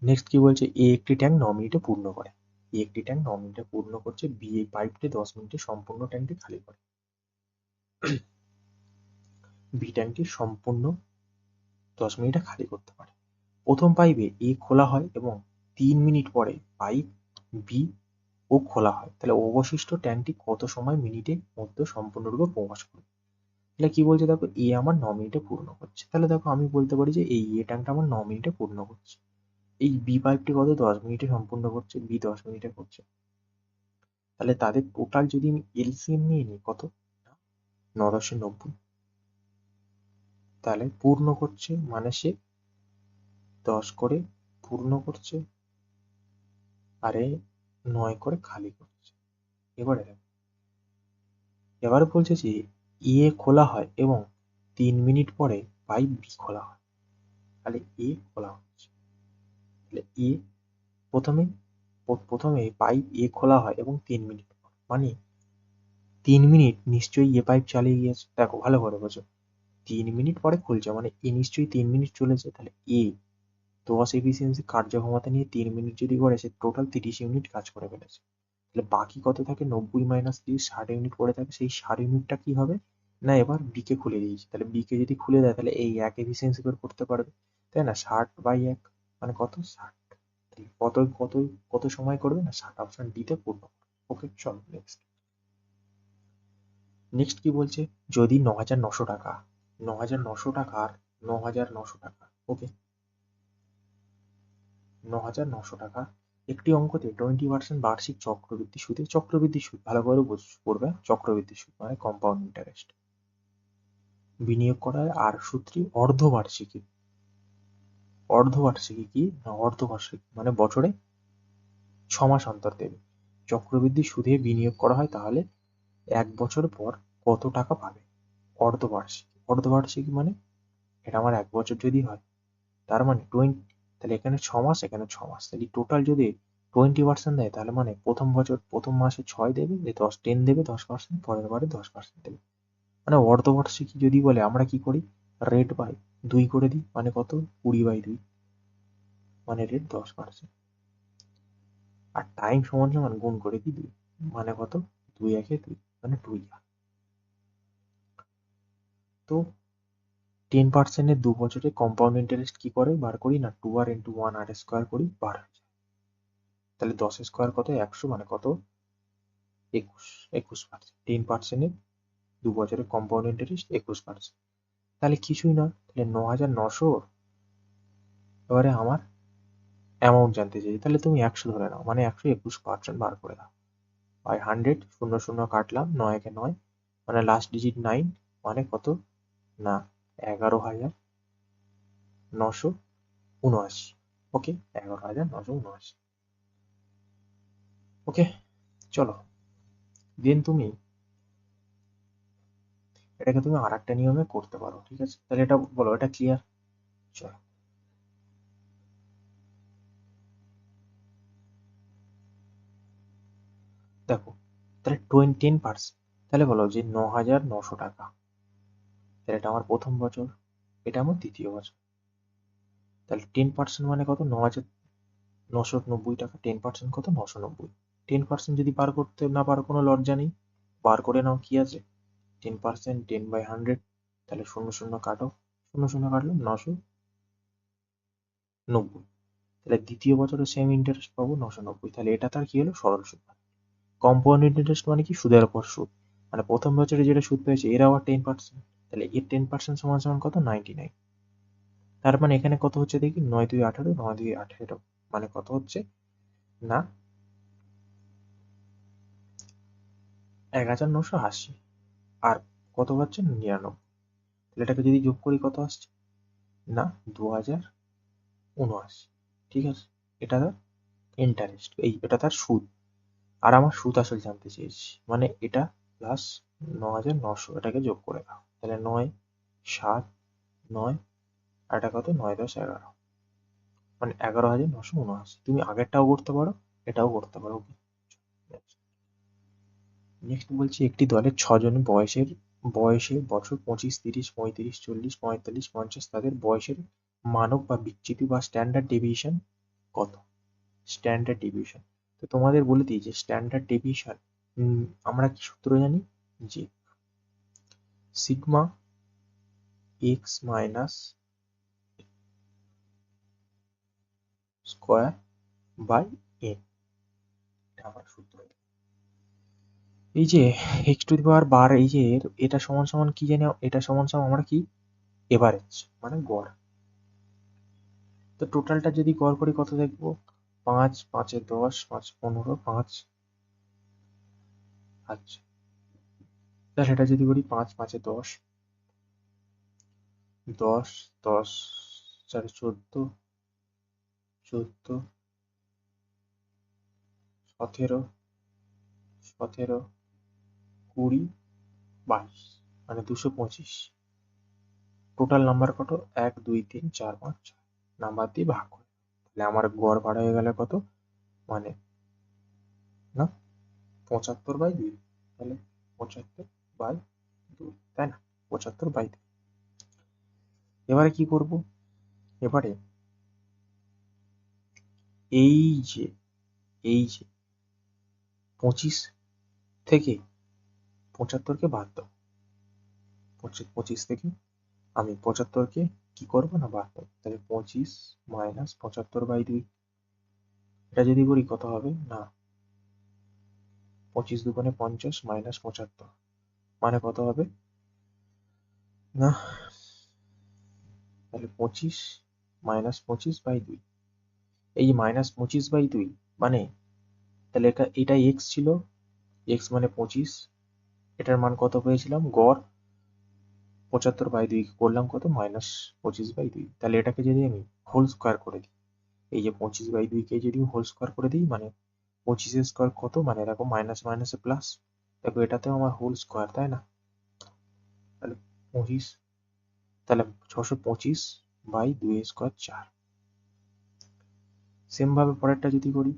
নেক্সট কি বলছে, এ একটি ট্যাঙ্ক 9 মিনিটে পূর্ণ করে। এ একটি ট্যাঙ্ক 9 মিনিটে পূর্ণ করছে, বি এই পাইপটি 10 মিনিটে সম্পূর্ণ ট্যাঙ্কটি খালি করে। বি ট্যাঙ্কটি সম্পূর্ণ 10 মিনিটে খালি করতে পারে। প্রথম পাইপে এ খোলা হয় এবং 3 মিনিট পরে পাইপ বি ও খোলা হয়, তাহলে অবশিষ্ট ট্যাঙ্কটি কত সময় মিনিটের মধ্যে সম্পূর্ণরূপে প্রকাশ করবে। তাহলে কি বলছে, দেখো এ আমার 9 মিনিটে পূর্ণ করছে, তাহলে দেখো আমি বলতে পারি যে এই এ ট্যাঙ্কটা আমার 9 মিনিটে পূর্ণ করছে। এই বি পাইপটি কত 10 মিনিটে সম্পূর্ণ করছে, বি 10 মিনিটে করছে। তাহলে তাদের টোটাল যদি আমি এলসিএম নিয়ে নিই, কত, 9×90। তাহলে পূর্ণ করছে মানে সে 10 করে পূর্ণ করছে, আরে 9 করে খালি করছে। এবারে বলছে যে এ খোলা হয় এবং 3 মিনিট পরে পাইপ বি খোলা হয়, তাহলে এ খোলা হচ্ছে। তাহলে এ প্রথমে পাইপ এ খোলা হয় এবং 3 মিনিট পর, মানে 3 মিনিট নিশ্চয়ই এ পাইপ চালিয়ে গিয়েছে। দেখো ভালো করে বোঝো, 3 মিনিট পরে খুলছে মানে এ নিশ্চয়ই 3 মিনিট চলেছে। তাহলে এ 10 এফিসিয়েন্সি কার্যক্ষমতা নিয়ে 3 মিনিট যদি করে, সে টোটাল 30 ইউনিট কাজ করে ফেলেছে। তাহলে বাকি কত থাকে, 90 মাইনাস 30, 60 ইউনিট পড়ে থাকে। সেই 60 ইউনিটটা কি হবে না, এবার বি কে খুলে দিয়েছি। তাহলে বি কে যদি খুলে দেয়, তাহলে এই এক এফিসিয়েন্সি করে করতে পারবে, তাই না? 60/1 মানে কত, 60। কত কত কত সময় করবে না, 60। অপশন ডি তে পূর্ণ। ওকে, চল নেক্সট। নেক্সট কি বলছে, যদি 9,900 টাকা, 9,900 টাকার 9,900 টাকা, ওকে, 9,900 টাকা একটি অঙ্কতে 20% বার্ষিক চক্রবৃদ্ধি সুদে, চক্রবৃদ্ধি সুদ ভালো করে পড়বে, চক্রবৃদ্ধি সুদ মানে কম্পাউন্ড ইন্টারেস্ট বিনিয়োগ করা হয়। আর সূত্রটি অর্ধবার্ষিকী। অর্ধবার্ষিকী কি না, অর্ধবার্ষিকী মানে বছরে 6 মাস অন্তর দেবে। চক্রবৃদ্ধি সুদে বিনিয়োগ করা হয়, তাহলে 1 বছর পর কত টাকা পাবে। অর্ধবার্ষিকী, অর্ধবার্ষিকী মানে এটা আমার 1 বছর যদি হয়, তার মানে 20, তাহলে এখানে 6 মাস, এখানে 6 মাস, তাহলে টোটাল যদি 20% দেয়, তাহলে মানে প্রথম বছর প্রথম মাসে 6 দেবে, 10 দেবে 10%, পরের বারে 10% দেবে। মানে অর্ধবার্ষিকী যদি বলে, আমরা কি করি, রেট বাই 2 করে দিই, মানে কত, 20/2, মানে রেট 10%। আর টাইম সমান সমান গুণ করে দিই 2, মানে কত, 2×1=2, মানে 2 ইয়ার। তো 10% 2 বছরে কম্পাউন্ড ইন্টারেস্ট কি করে বার করি না, 2r × 1r স্কোয়ার করি, বার হয়ে যায়। তাহলে 10 স্কোয়ার কত, 100, মানে কত, 21%। 10% 2 বছরের কম্পাউন্ড ইন্টারেস্ট 21%। তাহলে কিছুই না, তাহলে 9,900, এবারে আমার অ্যামাউন্ট জানতে চাই, তাহলে তুমি 100 ধরে নাও, মানে 121% বার করে দাও। বাই 100, 0 কাটলাম, 9×9, মানে লাস্ট ডিজিট 9, মানে কত না 11,979। ওকে, 11,979। ওকে, চলো দেন তুমি এটাকে তুমি আর একটা নিয়মে করতে পারো, ঠিক আছে? তাহলে এটা বলো, এটা ক্লিয়ার? চলো দেখো, তাহলে 10%, তাহলে বলো যে 9,900 টাকা, তাহলে এটা আমার প্রথম বছর, এটা আমার দ্বিতীয় বছর। তাহলে 10% মানে কত, 9,990 টাকা। 10% কত, 990। 10% যদি বার করতে না পারো, কোনো লজ্জা নেই, বার করে নাও, কি আছে, 10%, 10/100, তাহলে 0 কাটো, 0 কাটলো 990। তাহলে দ্বিতীয় বছরে সেম ইন্টারেস্ট পাবো 990। তাহলে এটা তার কি হলো, সরল সুদ। কম্পাউন্ড ইন্টারেস্ট মানে কি, সুদের উপর সুদ, মানে প্রথম বছরে যেটা সুদ পেয়েছে এর আবার 10%, তাহলে এর 10% সমান সমান কত, 99। তার মানে এখানে কত হচ্ছে দেখি, 9×2=18, 9×2=18, মানে কত হচ্ছে না 1,980। আর কত পাচ্ছে, 99। তাহলে এটাকে যদি যোগ করি কত আসছে না 2,079। ঠিক আছে, এটা তার ইন্টারেস্ট, এটা তার সুদ। আর আমার সুদ আসল জানতে চেয়েছি, মানে এটা প্লাস 9,900, এটাকে যোগ করে দাও, তাহলে 9, 7, 9, আর এটা কত, 9, 10, 11, মানে 11,979। তুমি আগেরটাও করতে পারো, এটাও করতে পারো। ওকে, নেক্সট বলছি একটি দলের 6 জন বয়সে বছর 25, 30, 35, 40, 45, 50 তাদের বয়সের মানক বা বিচ্যুতি বা স্ট্যান্ডার্ড ডেভিয়েশন কত? Standard deviation. তো তোমাদের বলে দিই যে স্ট্যান্ডার্ড ডেভিয়েশন আমরা কি সূত্র জানি যে sigma x minus square by n, এটা আমার সূত্র। এই যে এক্স টু দি পাওয়ার বার, এই যে এটা সমান সমান কি জানি, এটা সমান সমান আমরা কি এভারেজ মানে গড়। তো টোটালটা যদি গড় করি কত দেখবো, 5, 5 এ 10, 5 15, 5, আচ্ছা তা সেটা যদি করি 5, 5 এ 10, 10, 10 4 14, 14, 17, 17, 20, 22 মানে 225। টোটাল নাম্বার কত, 1 2 3 4 5 6 নাম্বার দিয়ে ভাগ করে, তাহলে আমার গড় বার হয়ে গেল কত, মানে না 75/2, তাহলে 75/2, তাই না, 75/2। এবারে কি করব, এবারে এই যে 25 থেকে 75কে বাদ দাও, 25 থেকে আমি 75কে কি করবো না বাদ দাও, তাহলে 25 মাইনাস 75/2, এটা যদি করি কত হবে না 25 দুগুণে 50 মাইনাস 75 মানে কত হবে না, তাহলে 25 মাইনাস 25/2, এই যে মাইনাস 25/2 মানে তাহলে এটা এক্স ছিল, এক্স মানে 25, এটার মান কত পেয়েছিলাম গড় 75/2 করলাম কত মাইনাস 25/2, তাহলে এটাকে যদি আমি হোল স্কোয়ার করে দিই, এই যে 25/2 কে যদি হোল স্কোয়ার করে দিই মানে 25 স্কোয়ার কত, মানে দেখো মাইনাস মাইনাসে প্লাস, দেখো এটাতেও আমার হোল স্কোয়ার, তাই না, তাহলে 25, তাহলে 625/2 স্কোয়ার 4। সেম ভাবে পরেরটা যদি করি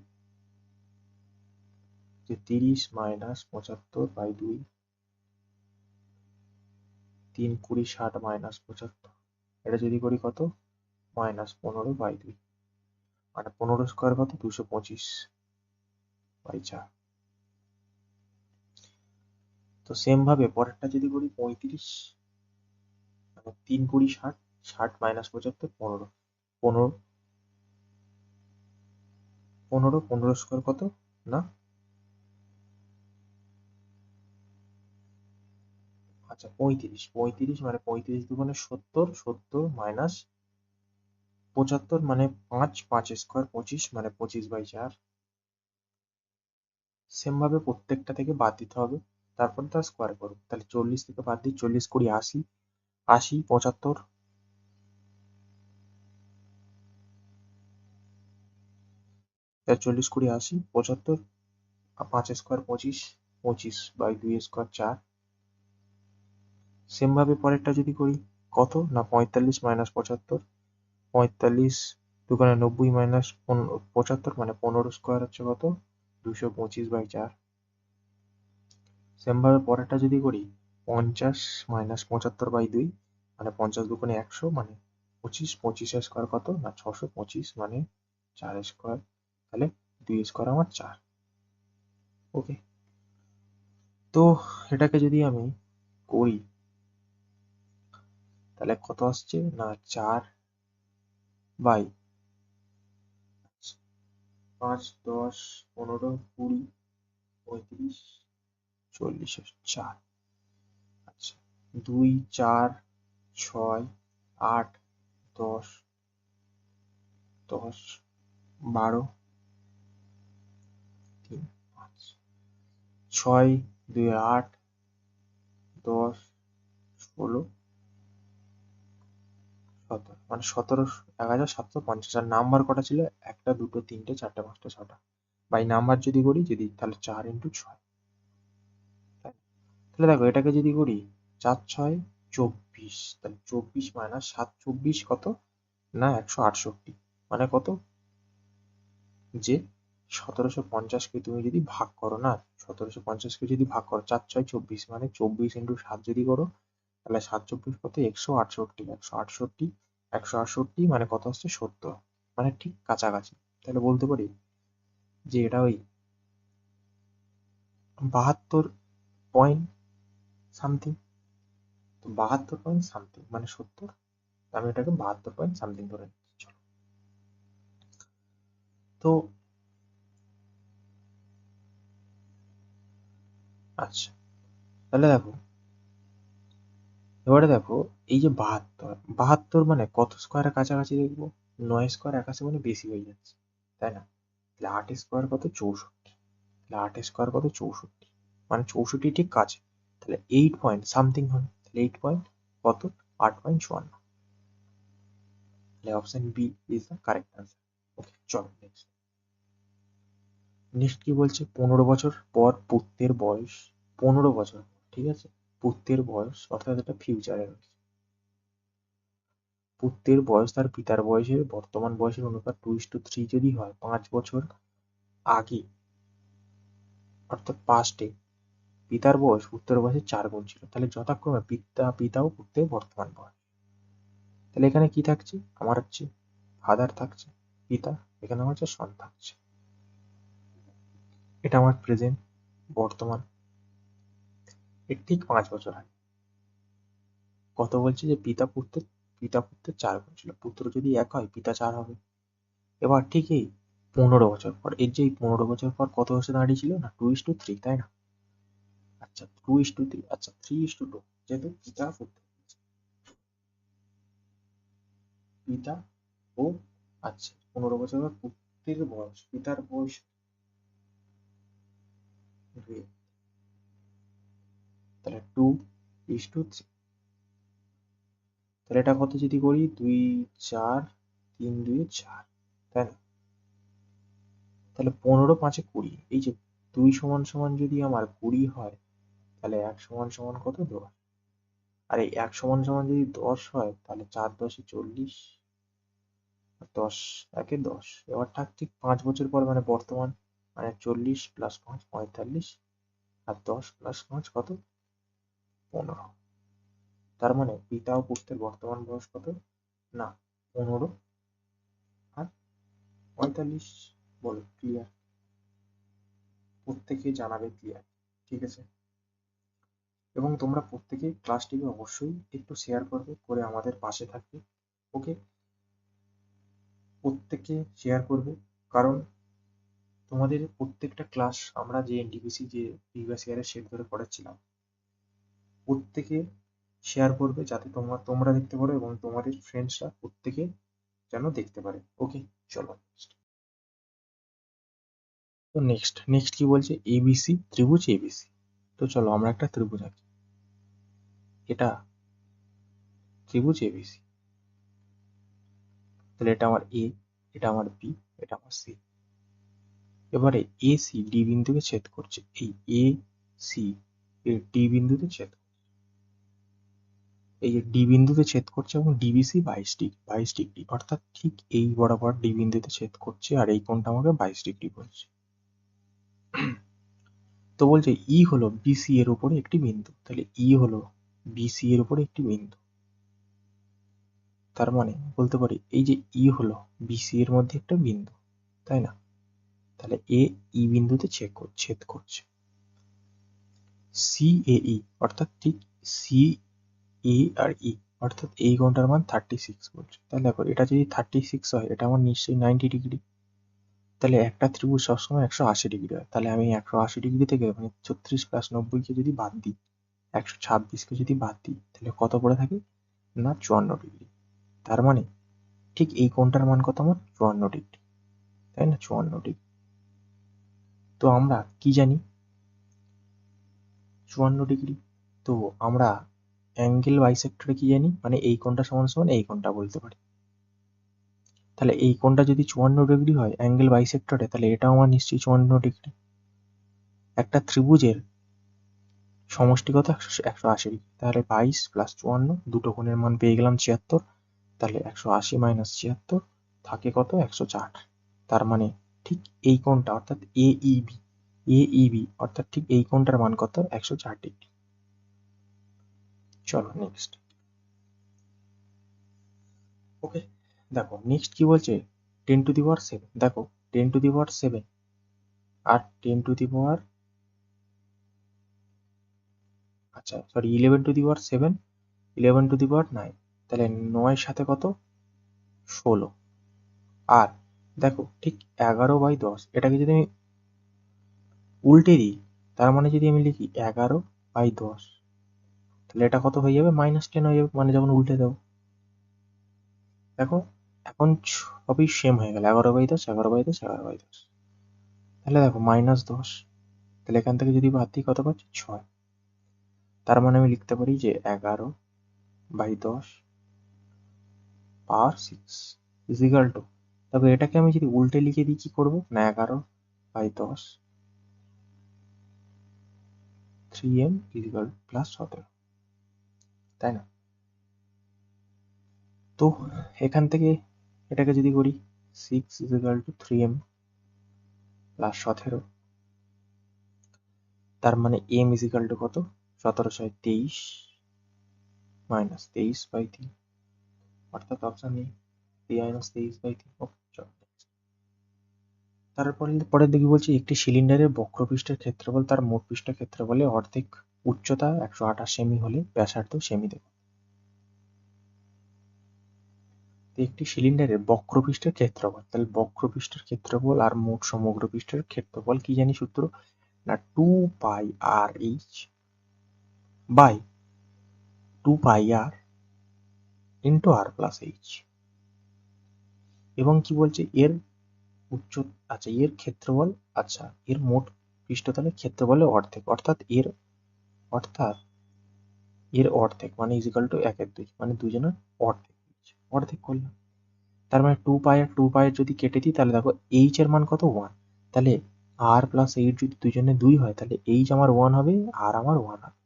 যে 30 মাইনাস 75/2, 3 20 60 মাইনাস 75, এটা যদি করি কত মাইনাস 15/2, মানে 15 স্কোয়ার কত 225/4। তো সেম ভাবে পরেরটা যদি করি 35, মানে 3 20 60, 60 মাইনাস 75 15, 15 15 15 স্কোয়ার কত না, আচ্ছা 35, 35 মানে 35 দুগুণে 70, 70 মাইনাস 75 মানে 5, 5 স্কোয়ার 25 মানে 25/4। সেম ভাবে প্রত্যেকটা থেকে বাদ দিতে হবে, তারপর তার স্কোয়ার করবো, তাহলে 40 থেকে বাদ দিই, 40 20 80, 80 75, 40 20 80 75, 5 স্কোয়ার 25, 25/2 স্কোয়ার 4। সেম ভাবে পরেরটা যদি করি কত না 45 মাইনাস 75, 45 দুগুণে 90 মাইনাস 75 মানে 15 স্কোয়ার হচ্ছে কত 225/4। সেম ভাবে পরেরটা যদি করি 50 মাইনাস 75/2, মানে 50 দুগুণে 100 মানে 25, 25 স্কোয়ার কত না 625 মানে 4 স্কোয়ার, তাহলে 2 স্কোয়ার আমার 4। ওকে, তো এটাকে যদি আমি করি তাহলে কত আসছে না 4 বাই 5 10 15 20 35 40 4, আচ্ছা 2 4 6 8 10 10 12 3 5, 6 2 8 10 16 17 মানে 17 1750। আর নাম্বার কটা ছিল, একটা দুটো তিনটে চারটে পাঁচটা ছটা, বাই নাম্বার যদি করি যদি তাহলে 4 ইন্টু 6, তাহলে দেখো এটাকে যদি করি 4 6 24, তাহলে 24 মাইনাস 7 24 কত না 168, মানে কত যে 1750 তুমি যদি ভাগ করো না, 1750 যদি ভাগ করো 4 6 24, মানে 24 × 7 যদি করো তাহলে 7 24 কত, 168, 168 মানে কত আসছে, 70, মানে ঠিক কাছাকাছি। তাহলে বলতে পারি যে এটা ওই 72 পয়েন্ট সামথিং। তো 72 পয়েন্ট সামথিং মানে 70, আমি এটাকে 72 পয়েন্ট সামথিং ধরে নিচ্ছি। চলো, তো আচ্ছা, তাহলে দেখো, এবারে দেখো এই যে 72 মানে কত স্কোয়ারের কাছাকাছি দেখবো, 9 স্কোয়ার 81 মানে বেশি হয়ে যাচ্ছে, তাই না? তাহলে 8 স্কোয়ার কত, 64, তাহলে 8 স্কোয়ার কত, 64, মানে 64 ঠিক কাছে। তাহলে 8 পয়েন্ট সামথিং হবে, তাহলে 8 পয়েন্ট কত, 8.54। তাহলে option B is the correct answer. Okay, চলো নেক্সট। নেক্সট কি বলছে, 15 বছর পর পুত্রের বয়স, 15 বছর, ঠিক আছে, পুত্রের বয়স, অর্থাৎ এটা ফিউচারে রয়েছে। পুত্রের বয়স তার পিতার বয়সের বর্তমান বয়সের অনুপাত 2:3 যদি হয় 5 বছর আগে, অর্থাৎ পাস্টে পিতার বয়স পুত্রের বয়সের 4 গুণ ছিল, তাহলে যথাক্রমে পিতা ও পুত্রের বর্তমান বয়স। তাহলে এখানে কি থাকছে, আমার হচ্ছে ফাদার থাকছে, পিতা, এখানে আমার হচ্ছে সন থাকছে। এটা আমার প্রেজেন্ট, বর্তমান, এর ঠিক 5 বছর আগে। কত বলছে যে পিতা পুত্রের 4 গুণ ছিল, পুত্র যদি 1 হয় পিতা 4 হবে। এবার ঠিক এই 15 বছর পর, এর যে 15 বছর পর কত বছর দাঁড়িয়েছিল না, 2:3, তাই না? আচ্ছা 2:3, আচ্ছা 3:2, যেহেতু পিতা ও, আচ্ছা 15 বছর পর পুত্রের বয়স, পিতার বয়স 2, তাহলে 2:3। তাহলে এটা কত যদি করি, 2 4 3 2 4, তাই না? তাহলে 15 5 20, এই যে 2 সমান সমান যদি আমার 20 হয়, তাহলে 1 সমান সমান কত, 10। আর এই 1 সমান সমান যদি 10 হয়, তাহলে 4 10 40, 10 1 10। এবার ঠিক 5 বছর পর মানে বর্তমান, মানে 40 + 5 45, আর 10 + 5 কত, 15। তার মানে পিতা ও পুত্রের বর্তমান বয়স কত, না 15 আর 45। বলো ক্লিয়ার? প্রত্যেকে জানাবে ক্লিয়ার, ঠিক আছে? এবং তোমরা প্রত্যেকে ক্লাসটিকে অবশ্যই একটু শেয়ার করবে, করে আমাদের পাশে থাকবে। ওকে, প্রত্যেকে শেয়ার করবে, কারণ তোমাদের প্রত্যেকটা ক্লাস আমরা যে এনটিপিসি যে প্রিভিয়াস ইয়ারের সেট ধরে পড়াচ্ছিলাম, প্রত্যেকে শেয়ার করবে যাতে তোমরা দেখতে পারো এবং তোমাদের ফ্রেন্ডসরা প্রত্যেকে যেন দেখতে পারে। ওকে, চলো তো নেক্সট কি বলছে, এবিসি, ত্রিভুজ এবিসি। তো চলো আমরা একটা ত্রিভুজ আঁকি, এটা ত্রিভুজ এবিসি। তাহলে এটা আমার এ, এটা আমার বি, এটা আমার সি। এবারে এ সি ডি বিন্দুকে ছেদ করছে, এই এ সি এর ডি বিন্দুতে ছেদ, এই যে ডি বিন্দুতে ছেদ করছে এবং ডিবিসি 22 ডিগ্রি, অর্থাৎ ঠিক এই বরাবর ডি বিন্দুতে ছেদ করছে, আর এই কোণটা আমাকে 22 ডিগ্রি বলছে। তো বলছে ই হলো বিসি এর উপরে একটি বিন্দু, তাহলে ই হলো বিসি এর উপরে একটি বিন্দু। তার মানে বলতে পারি এই যে ই হলো বিসি এর মধ্যে একটা বিন্দু, তাই না? তাহলে এ ই বিন্দুতে ছেদ করছে। সি এ ই, অর্থাৎ ঠিক সি এ আর ই, অর্থাৎ এই কোণটার মান 36 বলছে। তাহলে দেখো এটা যদি 36 হয়, এটা আমার নিশ্চয়ই 90 ডিগ্রি। তাহলে একটা ত্রিভুজ সবসময় 180 ডিগ্রি হয়, তাহলে আমি 180 ডিগ্রি থেকে মানে 36 + 90 কে যদি বাদ দিই, 126 কে যদি বাদ দিই, তাহলে কত পড়ে থাকে না 54 ডিগ্রি। তার মানে ঠিক এই কোণটার মান কত, আমার 54 ডিগ্রি, তাই না? 54 ডিগ্রি। তো আমরা কি জানি 54 ডিগ্রি, তো আমরা অ্যাঙ্গেল বাইসেক্টরে কি জানি, মানে এই কোণটা সমান সমান এই কোণটা বলতে পারি। তাহলে এই কোণটা যদি 54 ডিগ্রি হয় অ্যাঙ্গেল বাইসেক্টরে, তাহলে এটাও আমার নিশ্চয়ই 54 ডিগ্রি। একটা ত্রিভুজের সমষ্টি কত, 180 ডিগ্রি। তাহলে 22 + 54, দুটো কোণের মান পেয়ে গেলাম 76। তাহলে 180 - 76 থাকে কত, 104। তার মানে ঠিক এই কোণটা অর্থাৎ AEB অর্থাৎ ঠিক এই কোণটার মান কত? 104 ডিগ্রি। চলো নেক্সট। ওকে, দেখো নেক্সট কি বলছে, 10⁻7। দেখো 10⁻7 আর 10⁻, আচ্ছা সরি 11⁻7, 11�9, তাহলে 9 সাথে কত? 16। আর দেখো ঠিক 11/10, এটাকে যদি আমি উল্টে দিই, তার মানে যদি আমি লিখি 11/10, তাহলে এটা কত হয়ে যাবে? -10 হয়ে যাবে, মানে যখন উল্টে দেবো। দেখো এখন সবই সেম হয়ে গেল, 11/10, 11/10, 11/10। তাহলে দেখো -10, তাহলে এখান থেকে যদি বাদ দিই কত পাচ্ছি? 6। তার মানে আমি লিখতে পারি যে 11/10 পাওয়ার 6 ইজিক্যাল টু, তবে এটাকে আমি যদি উল্টে লিখে দিই কি করবো না, 11/10 3m ইজিক্যাল +17, তাই না? তো এখান থেকে এটাকে যদি করি 6 ইজিক্যাল টু 3m +17, তার মানে m ইজিক্যাল টু কত? 17×6 23 -23/3, অর্থাৎ অপশন নেই 3 - 23/3। ওকে চলো। তারপরে পরের দিকে বলছি, একটি সিলিন্ডারের বক্রপৃষ্ঠের ক্ষেত্রফল তার মোট পৃষ্ঠ ক্ষেত্রফলের অর্ধেক, উচ্চতা 128 সেমি হলে ব্যাসার্ধ সেমিতে। একটি সিলিন্ডারের বক্রপৃষ্ঠের ক্ষেত্রফল, তাহলে বক্রপৃষ্ঠের ক্ষেত্রফল আর মোট সমগ্র পৃষ্ঠের ক্ষেত্রফল কি জানি সূত্র না, 2πRh by 2πr into r plus h। এবং কি বলছে এর উচ্চ, আচ্ছা এর ক্ষেত্রফল, আচ্ছা এর মোট পৃষ্ঠতলের ক্ষেত্রফলের অর্ধেক, অর্থাৎ এর অর্ধেক মানে ইজিক্যাল টু 1/2, মানে দুজনের অর্ধেক, অর্ধেক করলাম। তার মানে 2π যদি কেটে দিই, তাহলে দেখো h এর মান কত? 1। তাহলে r প্লাস h যদি দুজনে 2 হয়, তাহলে h আমার 1 হবে, আর আমার 1 হবে।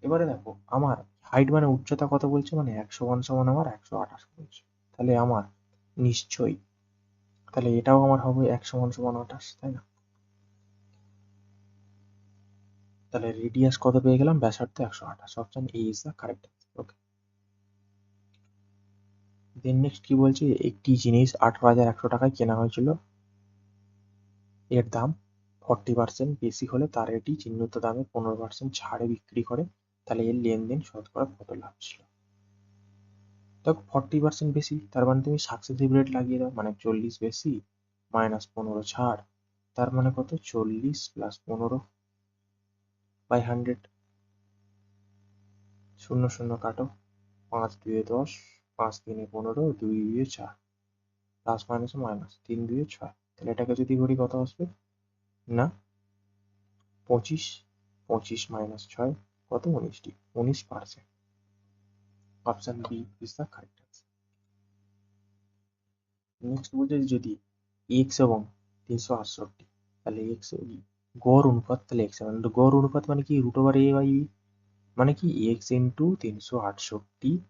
এবারে দেখো আমার হাইট মানে উচ্চতা কত বলছে, মানে 101 সমান আমার 128 বলছে। তাহলে আমার নিশ্চয়ই, তাহলে এটাও আমার হবে 101 সমান 28, তাই না? তাহলে রেডিয়াস কত পেয়ে গেলাম? ব্যাসার্ধ 128। Option A is the correct answer. Okay, then next কি বলছে, একটি জিনিস 18,100 টাকায় কেনা হয়েছিল, এর দাম 40% বেশি হলে তার এটি চিহ্নিত দামে 15% ছাড়ে বিক্রি করে, তাহলে এর লেনদেন শতকরা কত লাভ ছিল? দেখো 40% বেশি, তার মানে তুমি সাকসেসিভ রেট লাগিয়ে দাও, মানে 40 বেশি -15 ছাড়, তার মানে কত? 40 + 15/100, 0 0 কাটো, 5 2 10, 5 3 15, 2 2 4, প্লাস মাইনাস মাইনাস, 3 2 6, তাহলে এটাকে যদি করি কত আসবে না 25, 25 - 6 কত? 19টি, 19%। Option B is the correct answer. Next বলছে যদি এক্স এবং 368, তাহলে এক্স গড় অনুপাত, তাহলে এক্স মানে গড় অনুপাত মানে কি √a/b, মানে কি এক্স ইন্টু 368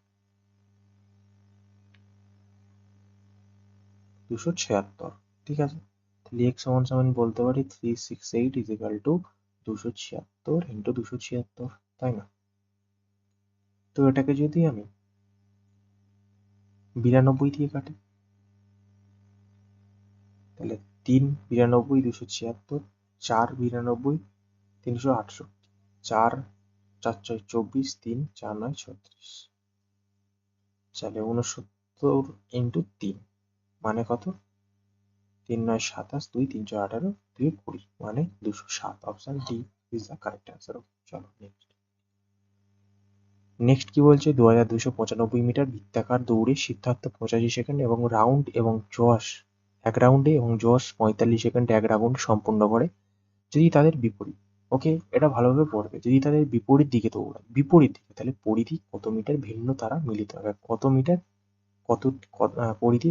276, ঠিক আছে? তাহলে এক্স সমান সমান বলতে পারি 368 ইজিক্যাল টু 276 ইন্টু 276, তাই না? তো এটাকে যদি আমি 92 দিয়ে কাটি, তাহলে 3 92 276, 4 92 368, 4 4 6 24, 3 4 9 36, তাহলে 69 ইন্টু 3 মানে কত? 3 9 27, 2 3 4 18, 2 20, মানে 207। Option D is the correct answer. চলো নেক্সট। নেক্সট কি বলছে, 2295 মিটার বৃত্তাকার দৌড়ে সিদ্ধার্থ 85 সেকেন্ড এবং রাউন্ড এবং জশ এক রাউন্ডে এবং জশ 45 সেকেন্ড এক রাউন্ড সম্পূর্ণ করে, যদি তাদের বিপরীত, ওকে এটা ভালোভাবে পড়বে, যদি তাদের বিপরীত দিকে দৌড়ায়, বিপরীত দিকে, তাহলে পরিধি কত মিটার ভিন্ন তারা মিলিত হবে? কত মিটার, পরিধি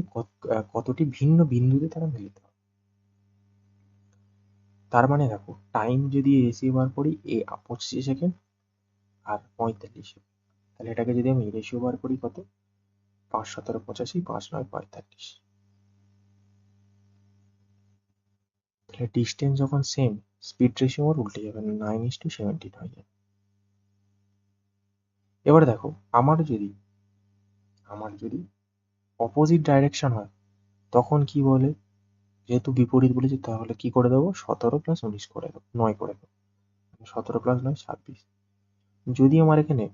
কতটি ভিন্ন বিন্দুতে তারা মিলিত হবে? তার মানে দেখো টাইম যদি রেশিও বার করি, 25 সেকেন্ড আর 45 সেকেন্ড, তাহলে এটাকে যদি আমি রেশিও বার করি কত? 5 17 85, 5 9 45, তাহলে ডিস্টেন্স যখন সেম, স্পিড রেশিও আমার উল্টে যাবে, 9:17 হয়ে যাবে। এবার দেখো, আমার যদি অপোজিট ডাইরেকশন হয় তখন কি বলে, যেহেতু বিপরীত বলেছে তাহলে কি করে দেবো, 17 + 19 করে দেবো, 9 করে দেবো, 17 + 9 26। যদি আমার এখানে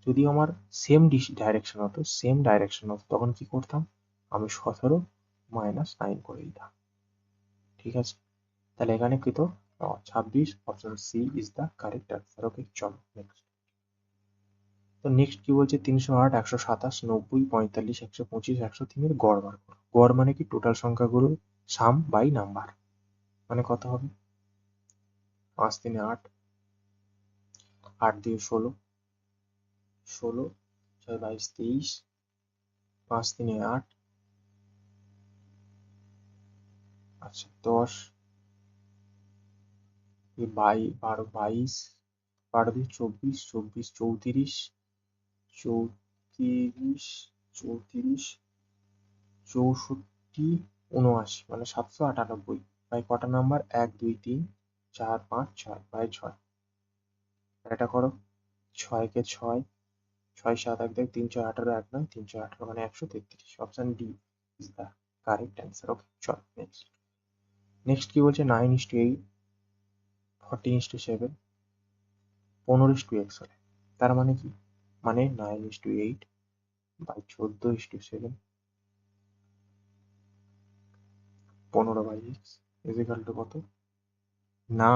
যদি আমার সেম ডাইরেকশন হতো তখন কি করতাম, আমি 17 - 9 করে দিতাম। ঠিক আছে, তাহলে এখানে কি তো 26, option C is the correct answer. Okay, চলো নেক্সট। তো নেক্সট কি বলছে, 308, 127, 90, 45, 125, 103 এর গড় বার করো। গড় মানে কি, টোটাল সংখ্যাগুলো সাম বাই নাম্বার, মানে কত হবে, 5 × 3 = 8, 8 × 2 = 16, 16, 6 × 22 = 23, 5 × 3 = 8, আচ্ছা 10, 12, 22, 12 × 2 = 24, 24, 34, 34, 34, 64, 79, মানে 798 বাই কটা নাম্বার, 1, 2, 3, 4, 5, 6 বাই 6। এটা করো, 6 কে 6, 6, 7, 1, 3, 6, 18, 1, 9, 3, 6, 18, মানে 133। Option D is the correct answer. Okay, চলো নেক্সট। নেক্সট কি বলছে, 9:8, 14:7, 15:x হলে তার মানে কি, মানে 9:8 বাই 14:7, 15/x ইজিক্যাল টু কত, না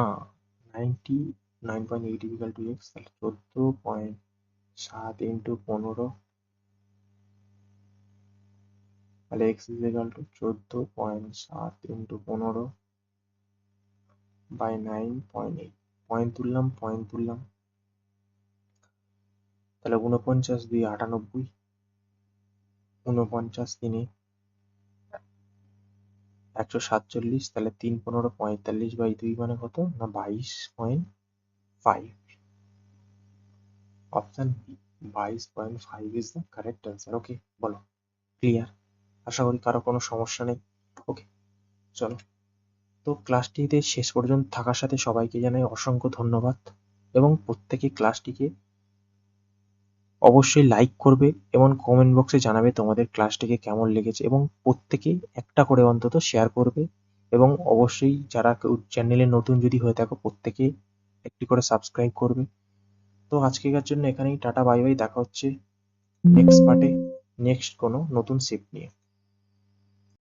9.8 ইজিক্যাল টু x, তাহলে 14.7 × 15, তাহলে x equal to 14.7 × 15 by 9.8, point তুললাম, তাহলে 49, 2, 98, 49, 3, 147, তাহলে 3, 15, 45/2 মানে কত, না 22.5। Option B 22.5 is the correct answer. Okay, বলো ক্লিয়ার, আশা করি কারো কোনো সমস্যা নেই। ওকে, চলো। তো ক্লাসটিতে শেষ পর্যন্ত থাকার সাথে সবাইকে জানাই অসংখ্য ধন্যবাদ, এবং প্রত্যেকে ক্লাসটিকে অবশ্যই লাইক করবে এবং কমেন্ট বক্সে জানাবে তোমাদের ক্লাসটিকে কেমন লেগেছে, এবং প্রত্যেকে একটা করে অন্তত শেয়ার করবে, এবং অবশ্যই যারা চ্যানেলে নতুন যদি হয়ে থাকো প্রত্যেকে একটি করে সাবস্ক্রাইব করবে। তো আজকের জন্য এখানেই টাটা, বাই বাই, দেখা হচ্ছে নেক্সট পার্টে, নেক্সট কোনো নতুন শিফট নিয়ে।